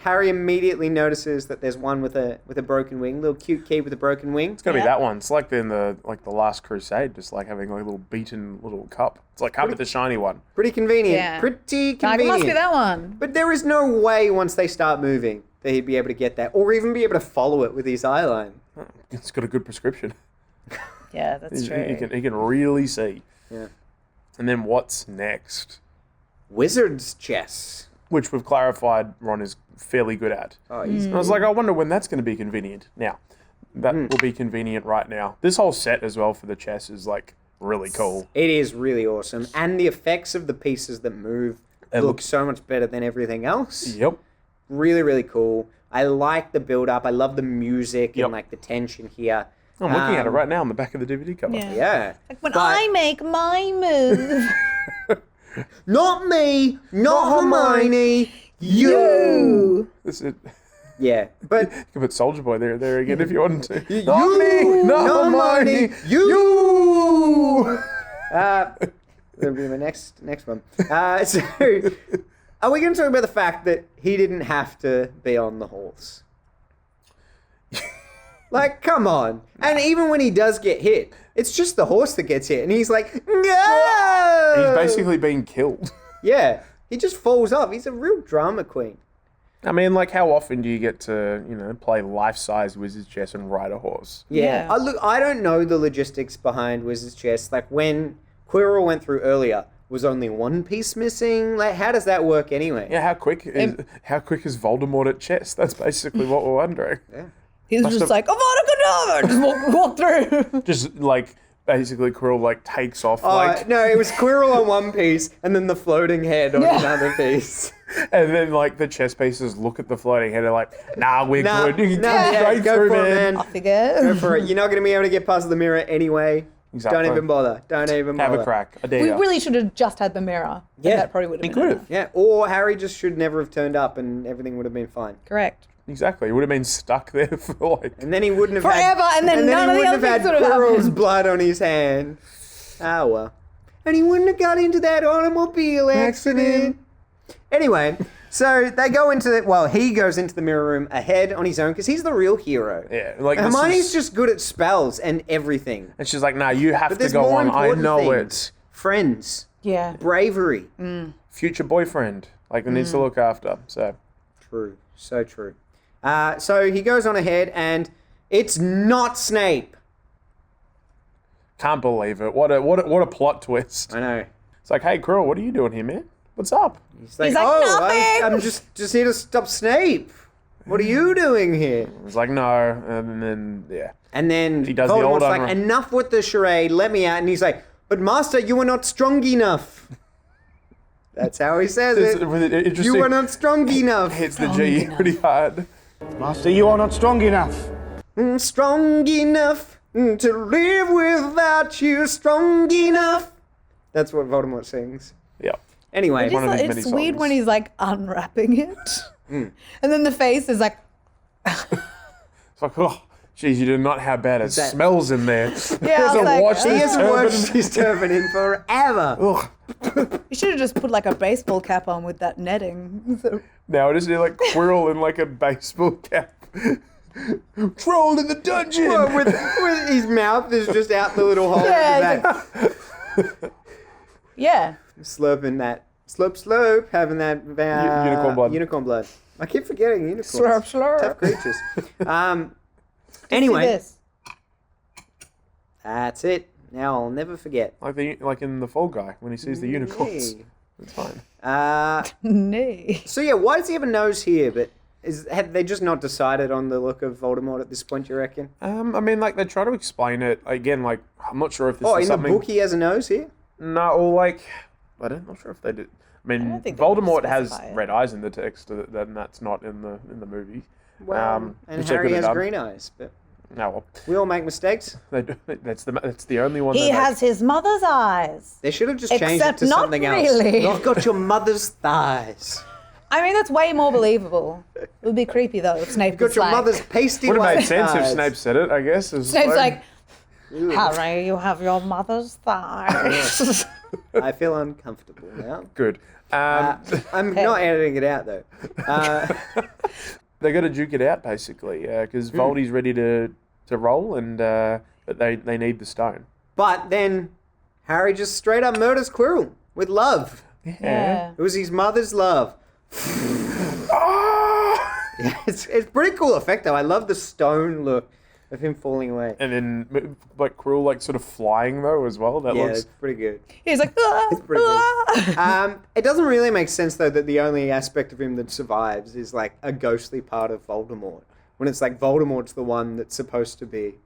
Harry immediately notices that there's one with a broken wing, little cute kid with a broken wing. It's gotta be that one. It's like in the Last Crusade, just like having like a little beaten little cup. It's like cup with the shiny one. Pretty convenient. Yeah. Pretty Like, convenient. it must be that one. But there is no way once they start moving that he'd be able to get that, or even be able to follow it with his eye line. It's got a good prescription. Yeah, that's true. He can really see. Yeah. And then what's next? Wizard's chess. Which we've clarified Ron is fairly good at. Oh, he's I was like, I wonder when that's going to be convenient. Now, that will be convenient right now. This whole set as well for the chess is like really cool. It is really awesome. And the effects of the pieces that move look so much better than everything else. Yep. Really, really cool. I like the build up. I love the music and like the tension here. I'm looking at it right now on the back of the DVD cover. Yeah. Yeah. Like when I make my move. Not me, not Hermione, you. This is, Yeah, but you can put Soldier Boy there again if you want to. you, Not me, not Hermione, you. that'll be the next one. So, are we going to talk about the fact that he didn't have to be on the horse? Like, come on. And even when he does get hit, it's just the horse that gets hit. And he's like, no! He's basically been killed. Yeah, he just falls off. He's a real drama queen. I mean, like, how often do you get to, play life-size Wizard's Chess and ride a horse? Yeah. Look, I don't know the logistics behind Wizard's Chess. Like, when Quirrell went through earlier, was only one piece missing? Like, how does that work anyway? Yeah, how quick is Voldemort at chess? That's basically what we're wondering. Yeah. He was just like, Avada Kedavra! Just walk through. Just, like, basically Quirrell, like, takes off, No, it was Quirrell on one piece and then the floating head on another piece. and then, like, the chess pieces look at the floating head and are like, nah, we're good. You can come straight go through, for it, man. Off you go. Go for it. You're not going to be able to get past the mirror anyway. Exactly. Don't even bother. Don't even bother. Have a crack. I dare We ya. really should have just had the mirror. Yeah. And that probably would have been enough. Yeah, or Harry just should never have turned up and everything would have been fine. Correct. Exactly. It would have been stuck there for, like... And then he wouldn't have Forever, had... and then none he of the wouldn't other have things had would have Quirrell's happened. blood on his hand. Ah, well. And he wouldn't have got into that automobile accident. Anyway, so they go into it. Well, he goes into the mirror room ahead on his own because he's the real hero. Yeah, like... Hermione's just good at spells and everything. And she's like, nah, you have But to there's go more on. I important know things. Friends. Yeah. Bravery. Future boyfriend. Like, it needs to look after, so... True. So true. So he goes on ahead and it's not Snape. Can't believe it. What a plot twist. I know. It's like, hey, Quirrell, what are you doing here, man? What's up? He's like, like, nothing. I'm just here to stop Snape. What are you doing here? It's like, no. And then, yeah. And then He does the Voldemort's old like, enough with the charade, let me out. And he's like, but Master, you were not strong enough. That's how he says It's it. really interesting. You were not strong enough. Hits the G pretty hard. Master, you are not strong enough. Strong enough to live without you. Strong enough. That's what Voldemort sings. Yeah. Anyway, One of his It's many weird songs. when he's like unwrapping it. And then the face is like, It's like, oh, geez, you do not how bad it that- smells in there. I was Hasn't like, washed he his hasn't turban. watched his turban in forever. Ugh. you should have just put like a baseball cap on with that netting. So, Now it is like Quirrell in like a baseball cap. Troll in the dungeon. Well, with his mouth is just out the little hole. Yeah, yeah. Slurping that. Slurp, having that Unicorn blood. Unicorn blood. I keep forgetting unicorns. Slurp, slurp. Tough creatures. See Anyway, this. that's it. Now I'll never forget. like in the Fall Guy when he sees the unicorns. Hey. It's fine. Nay. So yeah, why does he have a nose here? But have they just not decided on the look of Voldemort at this point? You reckon? I mean, like they try to explain it again. Like I'm not sure if this Oh, is in the something. book he has a nose here. No, or like I'm not sure if they did. I mean, don't think they would Voldemort has specify it. red eyes in the text, and that's not in the movie. Well, and which they Harry could have has done. green eyes. But No, well, We all make mistakes. that's the only one. He they make. has his mother's eyes. They should have just changed it Except to not something really. else. You've got your mother's thighs. I mean, that's way more believable. It would be creepy, though, if Snape You've got was your like... mother's pasty Would have white made sense if thighs. Snape said it, I guess. It's Snape's like, Harry, you have your mother's thighs. I feel uncomfortable now. good. I'm not editing it out, though. They got to duke it out basically because Voldy's ready to roll, and but they need the stone. But then Harry just straight up murders Quirrell with love. Yeah. It was his mother's love. Yeah, it's pretty cool effect, though. I love the stone look of him falling away. And then like Quirrell like sort of flying though as well. That Yeah, looks it's pretty good. He's like, ah, It's pretty good. ah. It doesn't really make sense, though, that the only aspect of him that survives is like a ghostly part of Voldemort. When it's like Voldemort's the one that's supposed to be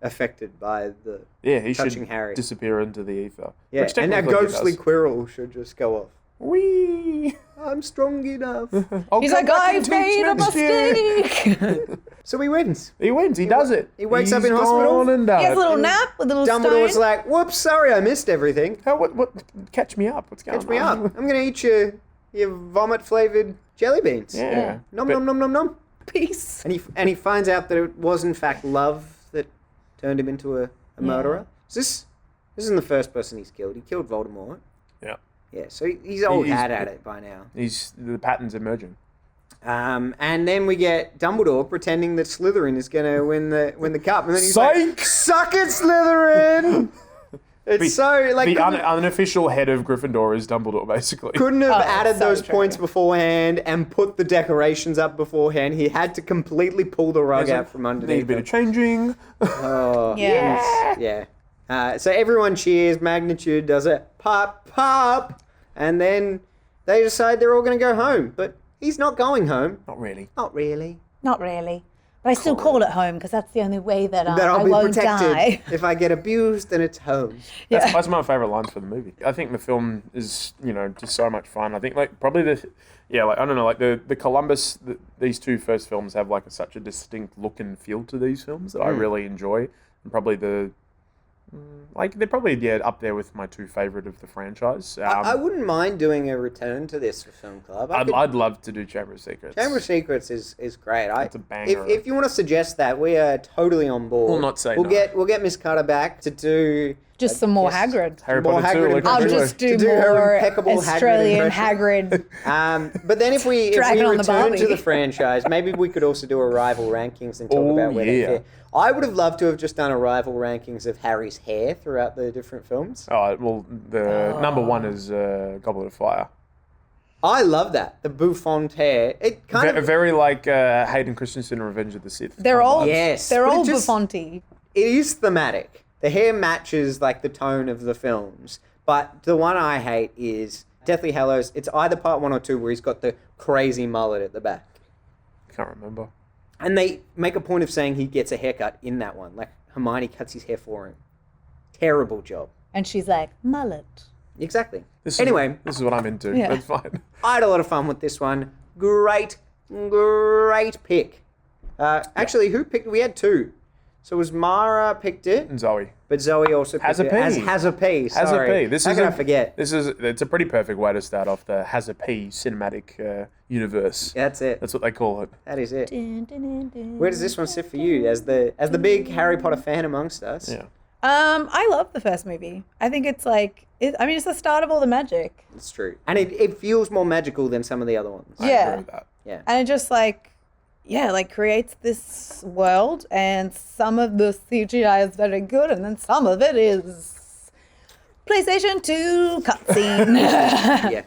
affected by the he touching should Harry. disappear into the ether. Yeah, Which and a technically he ghostly does. Quirrell should just go off. Whee! I'm strong enough. I'll He's come like, back and I've teach made a next year." mistake. So he wins. He wins. He does it. he wakes up He's in hospital. gone and done He has it. a little nap with a little Dumbledore's stone. like, whoops, sorry, I missed everything. How, what? Catch me up. What's going Catch me on? up. I'm going to eat your vomit-flavored jelly beans. Yeah. Nom, But- nom, nom, nom, nom. Peace. And he finds out that it was, in fact, love that turned him into a murderer. So this isn't the first person he's killed. He killed Voldemort. Yeah. Yeah, so he's old He's- hat at it by now. The pattern's emerging. And then we get Dumbledore pretending that Slytherin is going to win the cup, and then he's Psych! like, "Suck it, Slytherin!" It's so like The couldn't, unofficial head of Gryffindor is Dumbledore, basically. couldn't have added so those true. points beforehand and put the decorations up beforehand. He had to completely pull the rug out from Need a underneath. bit him. of changing. Yeah. Yeah. So everyone cheers. Magnitude does it. Pop, pop. And then they decide they're all going to go home. But he's not going home. Not really. Not really. Not really. But I still call it home because that's the only way that That I'll I be won't protected. die. If I get abused, then it's home. That's my favourite lines for the movie. I think the film is, just so much fun. I think like probably I don't know, like the Columbus, these two first films have like such a distinct look and feel to these films that I really enjoy. And probably they're probably up there with my two favourite of the franchise. I wouldn't mind doing a return to this for Film Club. I'd love to do Chamber of Secrets. Chamber of Secrets is great. It's a banger. If you want to suggest that, we are totally on board. We'll not say we'll no. We'll get Miss Carter back to do Just some more Hagrid. Harry more Potter 2. Hagrid like I'll we do. just do, To do her more impeccable Australian Hagrid Hagrid. But then if we Dragging on the return to Barbie. the franchise, maybe we could also do a rival rankings and talk Oh, about where they yeah. fit. I would have loved to have just done a rival rankings of Harry's hair throughout the different films. Oh, well, the number one is Goblet of Fire. I love that. The bouffant hair. It kind of... Very like Hayden Christensen in Revenge of the Sith. They're all Yes, They're but it all just- Buffonty. It is thematic. The hair matches like the tone of the films. But the one I hate is Deathly Hallows. It's either part 1 or 2 where he's got the crazy mullet at the back. Can't remember. And they make a point of saying he gets a haircut in that one. Like Hermione cuts his hair for him. Terrible job. And she's like, mullet. Exactly. This Anyway, this is what I'm into. Yeah. That's fine. I had a lot of fun with this one. Great pick. Actually, who picked? We had 2. So it was Mara picked it, And Zoe. but Zoe also picked Has a it P. as has a P. Has a Sorry. P. This How is can I forget? It's a pretty perfect way to start off the Has a P cinematic universe. That's it. That's what they call it. That is it. Where does this one sit for you as the big Harry Potter fan amongst us? Yeah. I love the first movie. I think it's like, it's the start of all the magic. It's true. And it feels more magical than some of the other ones. I Yeah. agree with that. Yeah. And it just creates this world, and some of the CGI is very good, and then some of it is PlayStation 2 cutscene. Yeah.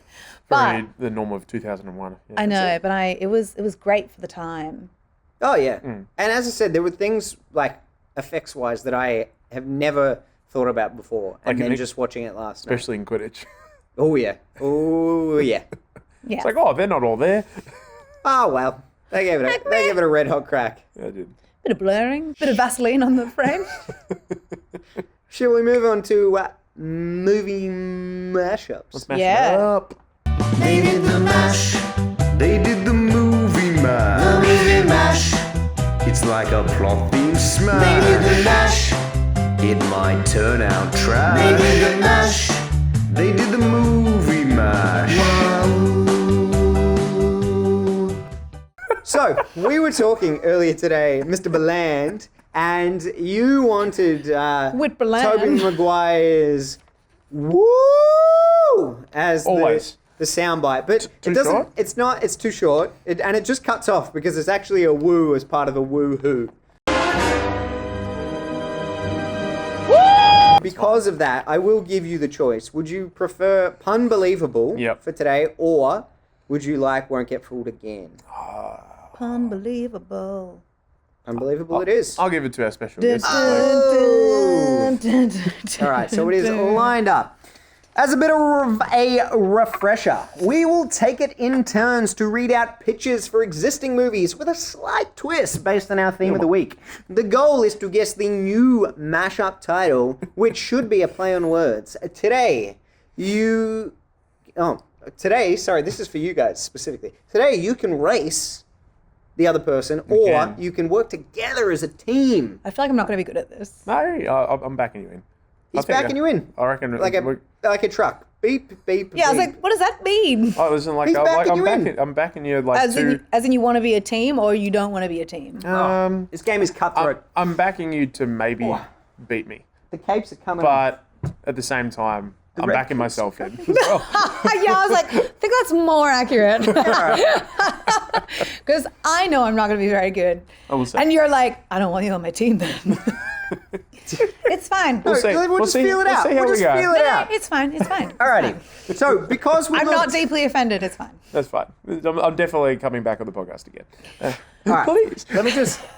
But Very the norm of 2001. Yeah, I that's know, it. but it was great for the time. Oh, yeah. And as I said, there were things like effects-wise that I have never thought about before. And Like then in- just watching it last night. Especially in Quidditch. Oh, yeah. Oh, yeah. Yeah. It's like, oh, they're not all there. Oh, well. They gave it a red hot crack. Yeah, I did. Bit of blurring, bit of Vaseline on the frame. Shall we move on to movie mashups? Smash Yeah. it up. They did the mash, They did the movie mash. movie mash. It's like a plot-themed smash. Maybe the mash. It might turn out trash. Maybe the mash. They did the movie mash. So, we were talking earlier today, Mr. Beland, and you wanted Whit Beland. Tobey Maguire's woo as Always. the soundbite, but Too it doesn't. short? It's not. It's too short, and it just cuts off because it's actually a woo as part of a woo-hoo. Because of that, I will give you the choice. Would you prefer Punbelievable Yep. for today, or would you like Won't Get Fooled Again? Unbelievable. Unbelievable it is. I'll give it to our special Dun, guest. dun, dun, dun, All right, so it is dun. lined up. As a bit of a refresher, we will take it in turns to read out pitches for existing movies with a slight twist based on our theme of the week. The goal is to guess the new mashup title, which should be a play on words. Today, sorry, this is for you guys specifically. Today, you can race the other person, or can. you can work together as a team. I feel like I'm not going to be good at this. No, I'm backing you in. He's backing you in. I reckon. Like a truck. Beep, beep, Yeah, I was beep. like, what does that mean? Oh, listen, like He's backing I'm you in. backing. I'm backing you like As in you want to be a team or you don't want to be a team? This game is cutthroat. I'm backing you to maybe beat me, The capes are coming. but at the same time, I'm red backing capes myself in. as well. Yeah, I was like, I think that's more accurate. Because I know I'm not going to be very good. I will say. And you're like, I don't want you on my team then. It's fine. We'll see. We'll just feel it We'll out. see how We'll we just go. feel it out. It's fine. It's fine. Alrighty. So, because we I'm not looked- deeply offended. It's fine. That's fine. I'm definitely coming back on the podcast again. All right. Please.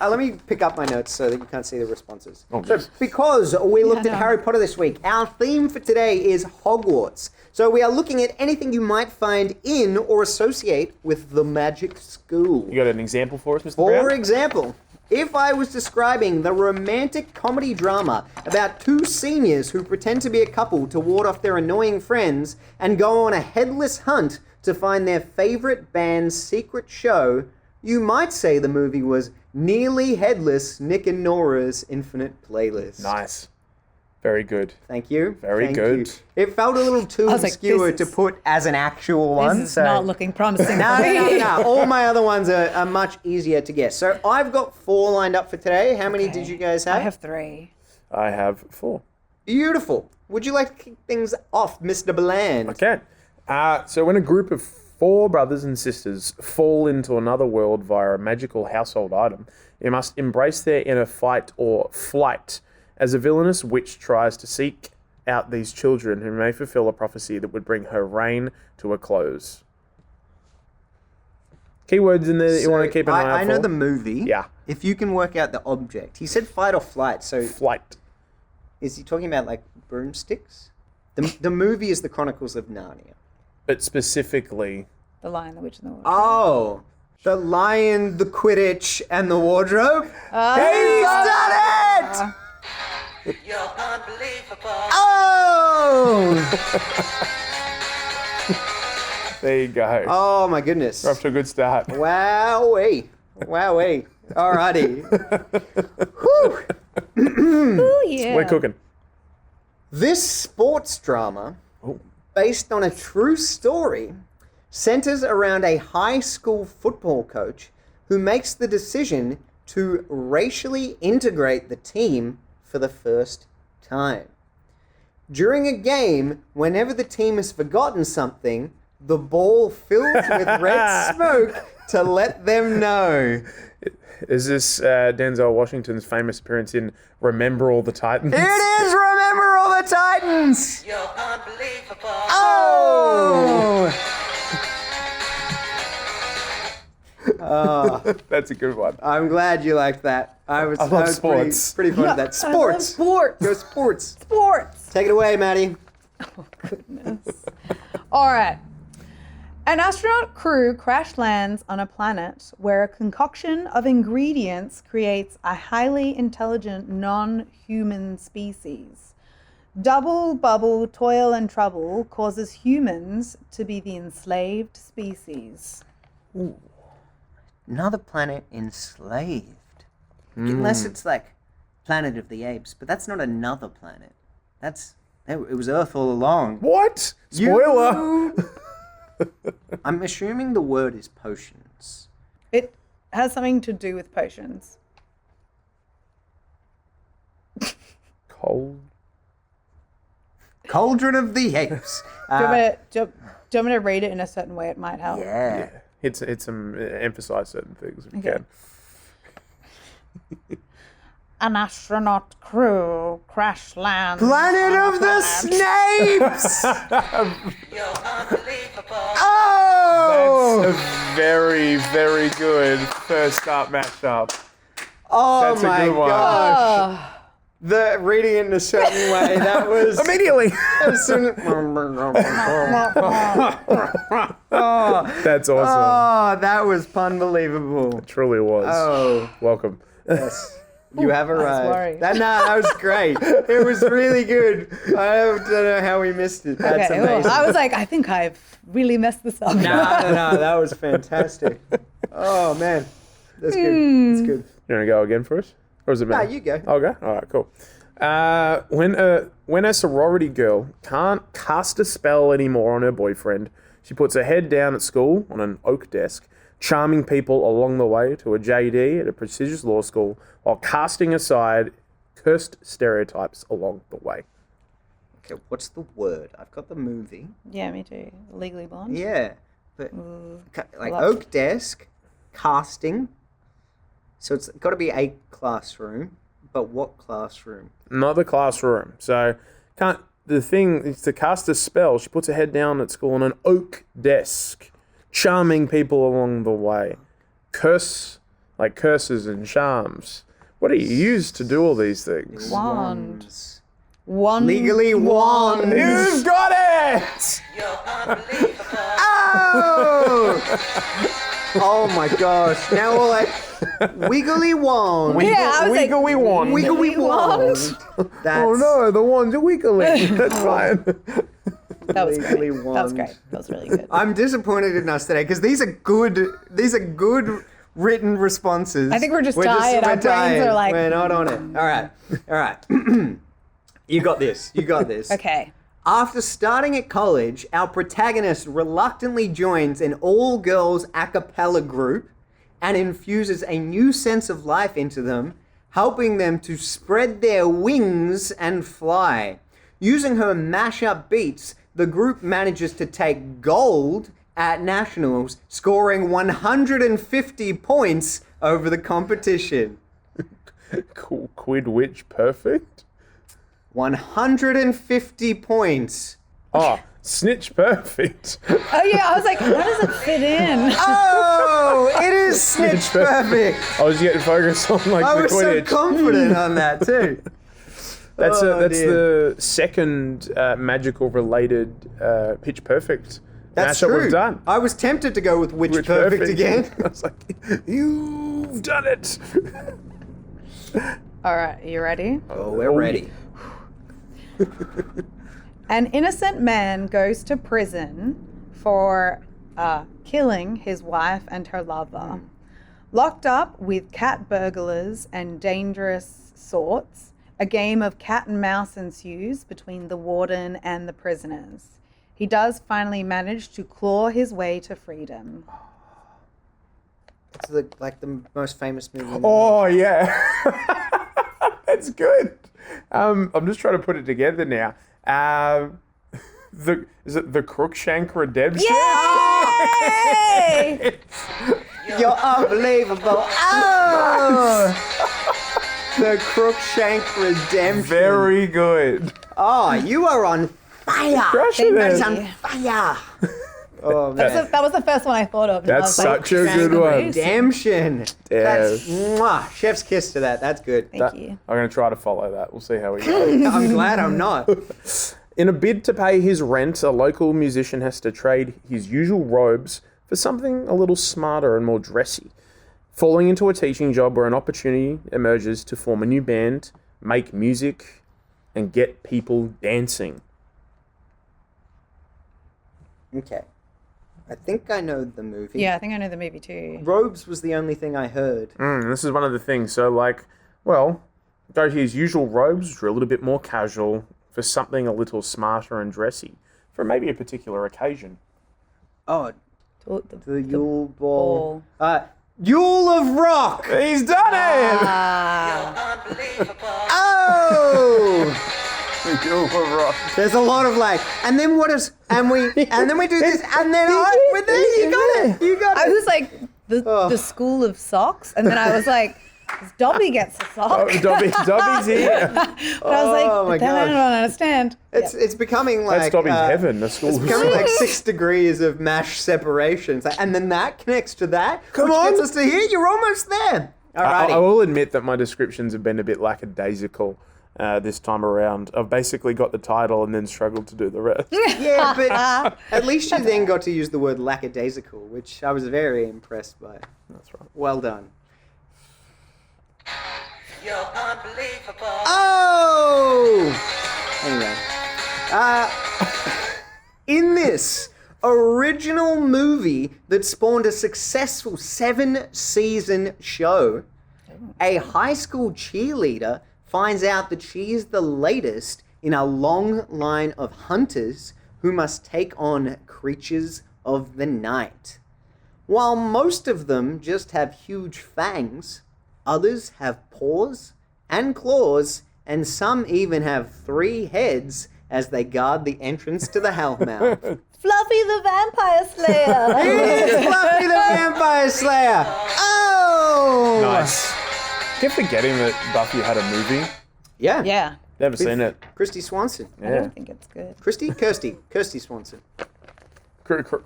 let me pick up my notes so that you can't see the responses. Oh, So, yes. because we looked at no. Harry Potter this week, our theme for today is Hogwarts. So we are looking at anything you might find in or associate with the magic school. You got an example for us, Mr. For Brown? example, if I was describing the romantic comedy drama about two seniors who pretend to be a couple to ward off their annoying friends and go on a headless hunt to find their favorite band's secret show, you might say the movie was Nearly Headless Nick and Nora's Infinite Playlist. Nice. Very good. Thank you. Very Thank good. you. It felt a little too I was like, obscure this to is- put as an actual one. This is so. not looking promising. No, for me. no. All my other ones are much easier to guess. So I've got 4 lined up for today. How many did you guys have? I have 3. I have 4. Beautiful. Would you like to kick things off, Mr. Bland? I can. So when a group of 4 brothers and sisters fall into another world via a magical household item, they must embrace their inner fight or flight as a villainous witch tries to seek out these children who may fulfill a prophecy that would bring her reign to a close. Keywords in there that you want to keep an eye out I know for? the movie. Yeah. If you can work out the object. He said fight or flight, so Flight. is he talking about like broomsticks? The movie is The Chronicles of Narnia. But specifically, The Lion, the Witch, and the Wardrobe. Oh, the lion, the Quidditch, and the wardrobe? He's done it! You're unbelievable. Oh! there you go. Oh my goodness. We're off to a good start. Wowee. Wowee. Alrighty. Whew. Oh, yeah. We're cooking. This sports drama, Oh. based on a true story, centers around a high school football coach who makes the decision to racially integrate the team for the first time. During a game, whenever the team has forgotten something, the ball fills with red smoke to let them know. Is this Denzel Washington's famous appearance in Remember All the Titans? It is Remember All the Titans! You're unbelievable. Oh! That's a good one. I'm glad you liked that. I was love pretty, sports. pretty fond of that. I love Sports. sports. Go sports. Sports. Take it away, Maddie. All right. An astronaut crew crash lands on a planet where a concoction of ingredients creates a highly intelligent non-human species. Double bubble, toil and trouble causes humans to be the enslaved species. Another planet enslaved. Unless it's like Planet of the Apes, but that's not another planet. It was Earth all along. What? Spoiler. I'm assuming the word is potions. It has something to do with potions. Cold. Cauldron of the Apes. Do you want me to read it in a certain way? It might help. Yeah. It's emphasize certain things if you Okay. can. An astronaut crew crash lands. Planet on a of the planet. Snapes! Oh! That's a very, very good first up mashup. Oh That's a my good one. gosh. The reading it in a certain way, that was... Immediately. as soon That's awesome. Oh, that was unbelievable. It truly was. Oh, Welcome. yes. You have arrived. worried. That was great. It was really good. I don't know how we missed it. That's Okay, amazing. well, I was like, I think I've really messed this up. No, that was fantastic. Oh, man. That's good. That's good. You want to go again for us? Or is it me? No, you go. Okay. All right, cool. When a sorority girl can't cast a spell anymore on her boyfriend, she puts her head down at school on an oak desk, charming people along the way to a JD at a prestigious law school while casting aside cursed stereotypes along the way. Okay, what's the word? I've got the movie. Yeah, me too. Legally Blonde. Yeah. But like love oak desk, casting. So it's got to be a classroom. But what classroom? Not the classroom. So the thing is to cast a spell, she puts her head down at school on an oak desk, charming people along the way. Curses and charms. What do you use to do all these things? Wand. Wands. One. Legally wand. You've got it! Oh! Oh my gosh. Now all I... Wiggly wand. Yeah, I was like, Wiggly wand. Wiggly wand. That's Oh no, the wands are wiggly. That's fine. That was Legally great. That was wand. great. That was really good. I'm disappointed in us today because these are good written responses. I think we're just tired. Our brains are like- We're not on it. All right. You got this. Okay. After starting at college, our protagonist reluctantly joins an all-girls a cappella group and infuses a new sense of life into them, helping them to spread their wings and fly. Using her mash-up beats, the group manages to take gold at nationals, scoring 150 points over the competition. Cool. Quid witch perfect? 150 points. Oh, snitch perfect. Oh yeah, I was like, how does it fit in? Oh, it is snitch perfect. I was getting focused on I the was so Quidditch. confident on that too. That's Oh, that's dear. the second magical related pitch perfect That's mashup true. we've done. I was tempted to go with Witch Pitch Perfect again. I was like, you've done it. All right, you ready? Oh, we're ready. An innocent man goes to prison for killing his wife and her lover. Locked up with cat burglars and dangerous sorts, a game of cat and mouse ensues between the warden and the prisoners. He does finally manage to claw his way to freedom. It's the most famous movie. In the world. Oh yeah, that's good. I'm just trying to put it together now. Is it the Crookshank Redemption? Yay! You're unbelievable. Oh! The Crookshank Redemption. Very good. Oh, you are on fire. Crushing That's it. on fire. Oh man. That was the first one I thought of. and I That's was like, such a good one. Redemption. That's mwah, chef's kiss to that. That's good. Thank you. I'm going to try to follow that. We'll see how we go. I'm glad I'm not. In a bid to pay his rent, a local musician has to trade his usual robes for something a little smarter and more dressy. Falling into a teaching job where an opportunity emerges to form a new band, make music, and get people dancing. Okay. I think I know the movie. Yeah, I think I know the movie too. Robes was the only thing I heard. This is one of the things. So, like, well, go to his usual robes, which are a little bit more casual, for something a little smarter and dressy, for maybe a particular occasion. Oh, The the Yule Ball. Yule of Rock! He's done it! Oh! Yule of Rock. There's a lot of like, and then what is, and then we do this, and then with this, you got it. I was like, the school of socks, and then I was like, Dobby gets a sock. Dobby's here. But I was like, Oh my but then I gosh. don't understand. It's becoming like That's Dobby's heaven, the school It's of becoming like socks. 6 degrees of mash separation. It's like, and then that connects to that, Come which on. gets us to here. You're almost there. Alrighty. I will admit that my descriptions have been a bit lackadaisical this time around. I've basically got the title and then struggled to do the rest. Yeah, but at least you then got to use the word lackadaisical, which I was very impressed by. That's right. Well done. You're unbelievable. Oh! Anyway. In this original movie that spawned a successful 7-season show, a high school cheerleader finds out that she is the latest in a long line of hunters who must take on creatures of the night. While most of them just have huge fangs, others have paws and claws, and some even have 3 heads as they guard the entrance to the Hellmouth. Fluffy the Vampire Slayer. It's Fluffy the Vampire Slayer! Oh! Nice. Keep forgetting that Buffy had a movie. Yeah. Yeah, Never seen it. Christy Swanson. I Yeah. don't think it's good. Kirsty Swanson. Kirsten?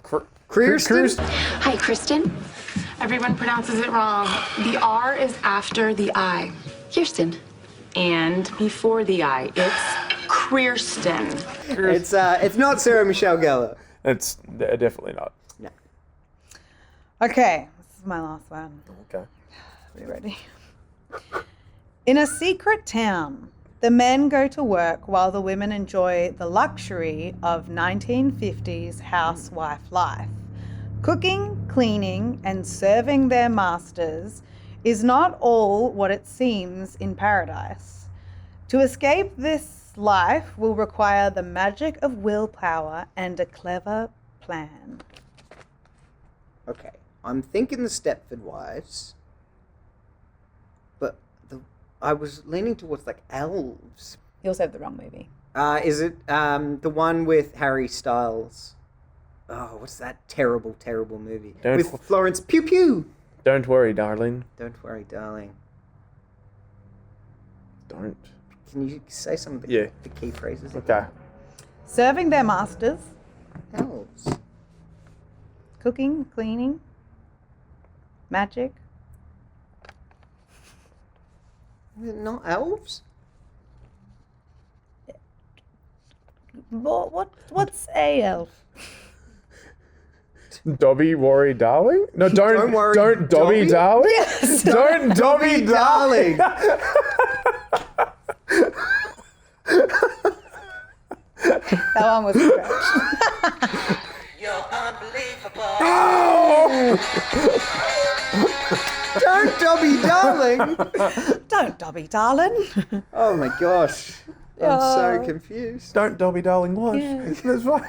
Kirsten? Hi, Kristen. Everyone pronounces it wrong. The R is after the I. Kirsten. And before the I, it's Kristen. It's not Sarah Michelle Gellar. It's definitely not. No. Okay, this is my last one. Okay. Are you ready? In a secret town, the men go to work while the women enjoy the luxury of 1950s housewife life. Cooking, cleaning, and serving their masters is not all what it seems in paradise. To escape this life will require the magic of willpower and a clever plan. Okay. I'm thinking the Stepford Wives. But I was leaning towards like elves. You also have the wrong movie. Is it the one with Harry Styles? Oh, what's that terrible, terrible movie? With Florence Pugh Pugh. Don't worry, darling. Don't worry, darling. Don't. Can you say some of the key phrases? Okay. Serving their masters, Elves. cooking, cleaning, magic. Not elves? What's a elf? Dobby, worry, darling? No, Don't worry, Don't Dobby, Dobby? darling? Yes. Don't Dobby, darling. That one was stretch. You're unbelievable. Don't Dobby, darling! Don't Dobby, darling. Oh my gosh. I'm so confused. Don't Dobby, darling, what? That's right.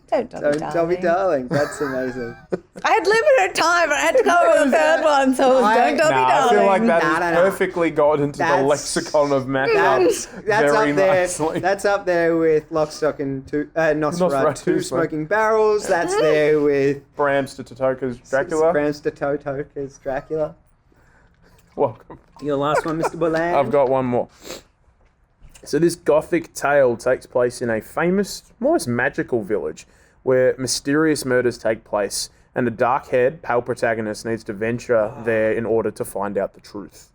Don't Dobby, Don't Dobby, darling. darling. That's amazing. I had limited time, but I had to come up with a third one, so it was Don't Dobby, Nah, I darling. feel like that is No. perfectly got into the That's- lexicon of mashups That's very up there. nicely. That's up there with Lock, Stock, and Nosferatu, Nosferatu, Smoking Barrels. That's there with Bram Stoker's Dracula. Bram Stoker's Dracula. Welcome. Your last one, Mr. Bolan. I've got one more. So this gothic tale takes place in a famous, almost magical village where mysterious murders take place, and a dark-haired, pale protagonist needs to venture there in order to find out the truth.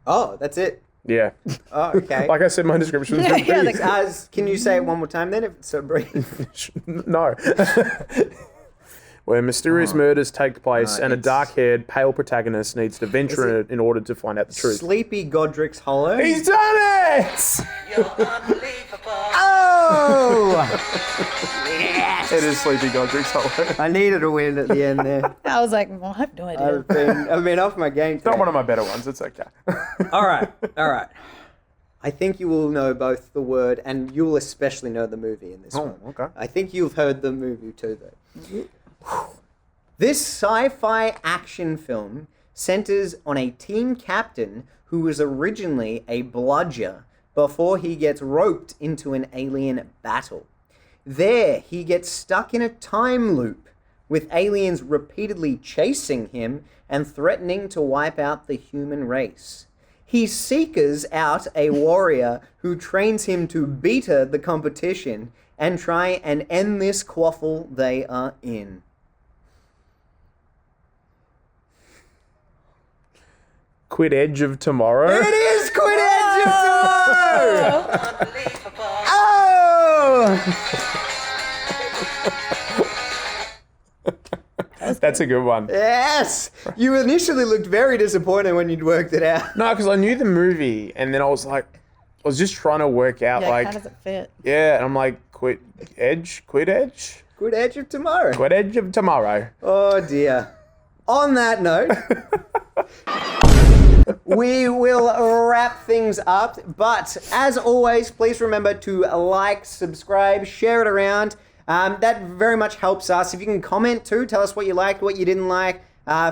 Oh, that's it. Yeah. Oh, okay. Like I said, my description was very brief. Can you say it one more time then, if it's so brief? No. Where mysterious murders take place, and a dark-haired, pale protagonist needs to venture in order to find out the truth. Sleepy Godric's Hollow. He's done it! You're unbelievable. Oh! Oh! Yes! It is Sleepy Godric's Hollow. I needed a win at the end there. I was like, well, I have no idea. I've been off my game It's not today. one of my better ones. It's okay. All right. I think you will know both the word and you will especially know the movie in this one. Okay. I think you've heard the movie too, though. This sci-fi action film centers on a team captain who was originally a bludger before he gets roped into an alien battle. There, he gets stuck in a time loop, with aliens repeatedly chasing him and threatening to wipe out the human race. He seekers out a warrior who trains him to beater the competition and try and end this quaffle they are in. Quit Edge of Tomorrow. It is Quit Edge of Tomorrow! Oh! That's a good one. Yes! You initially looked very disappointed when you'd worked it out. No, because I knew the movie, and then I was like, I was just trying to work out, Yeah, like, how does it fit? yeah, and I'm like, Quit Edge? Quit Edge of Tomorrow. Quit Edge of Tomorrow. Oh dear. On that note, we will wrap things up. But as always, please remember to like, subscribe, share it around. That very much helps us. If you can comment too, tell us what you liked, what you didn't like,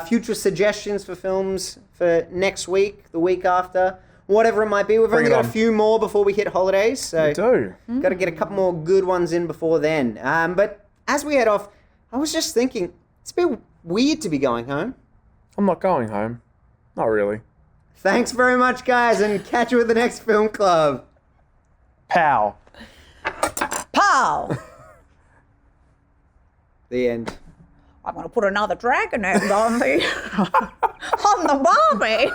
future suggestions for films for next week, the week after, whatever it might be. We've only got a few more before we hit holidays, so We do. got to get a couple more good ones in before then. But as we head off, I was just thinking, it's a bit weird to be going home. I'm not going home. Not really. Thanks very much, guys, and catch you at the next film club. Pow. Pow! The end. I'm going to put another dragon egg on the Barbie.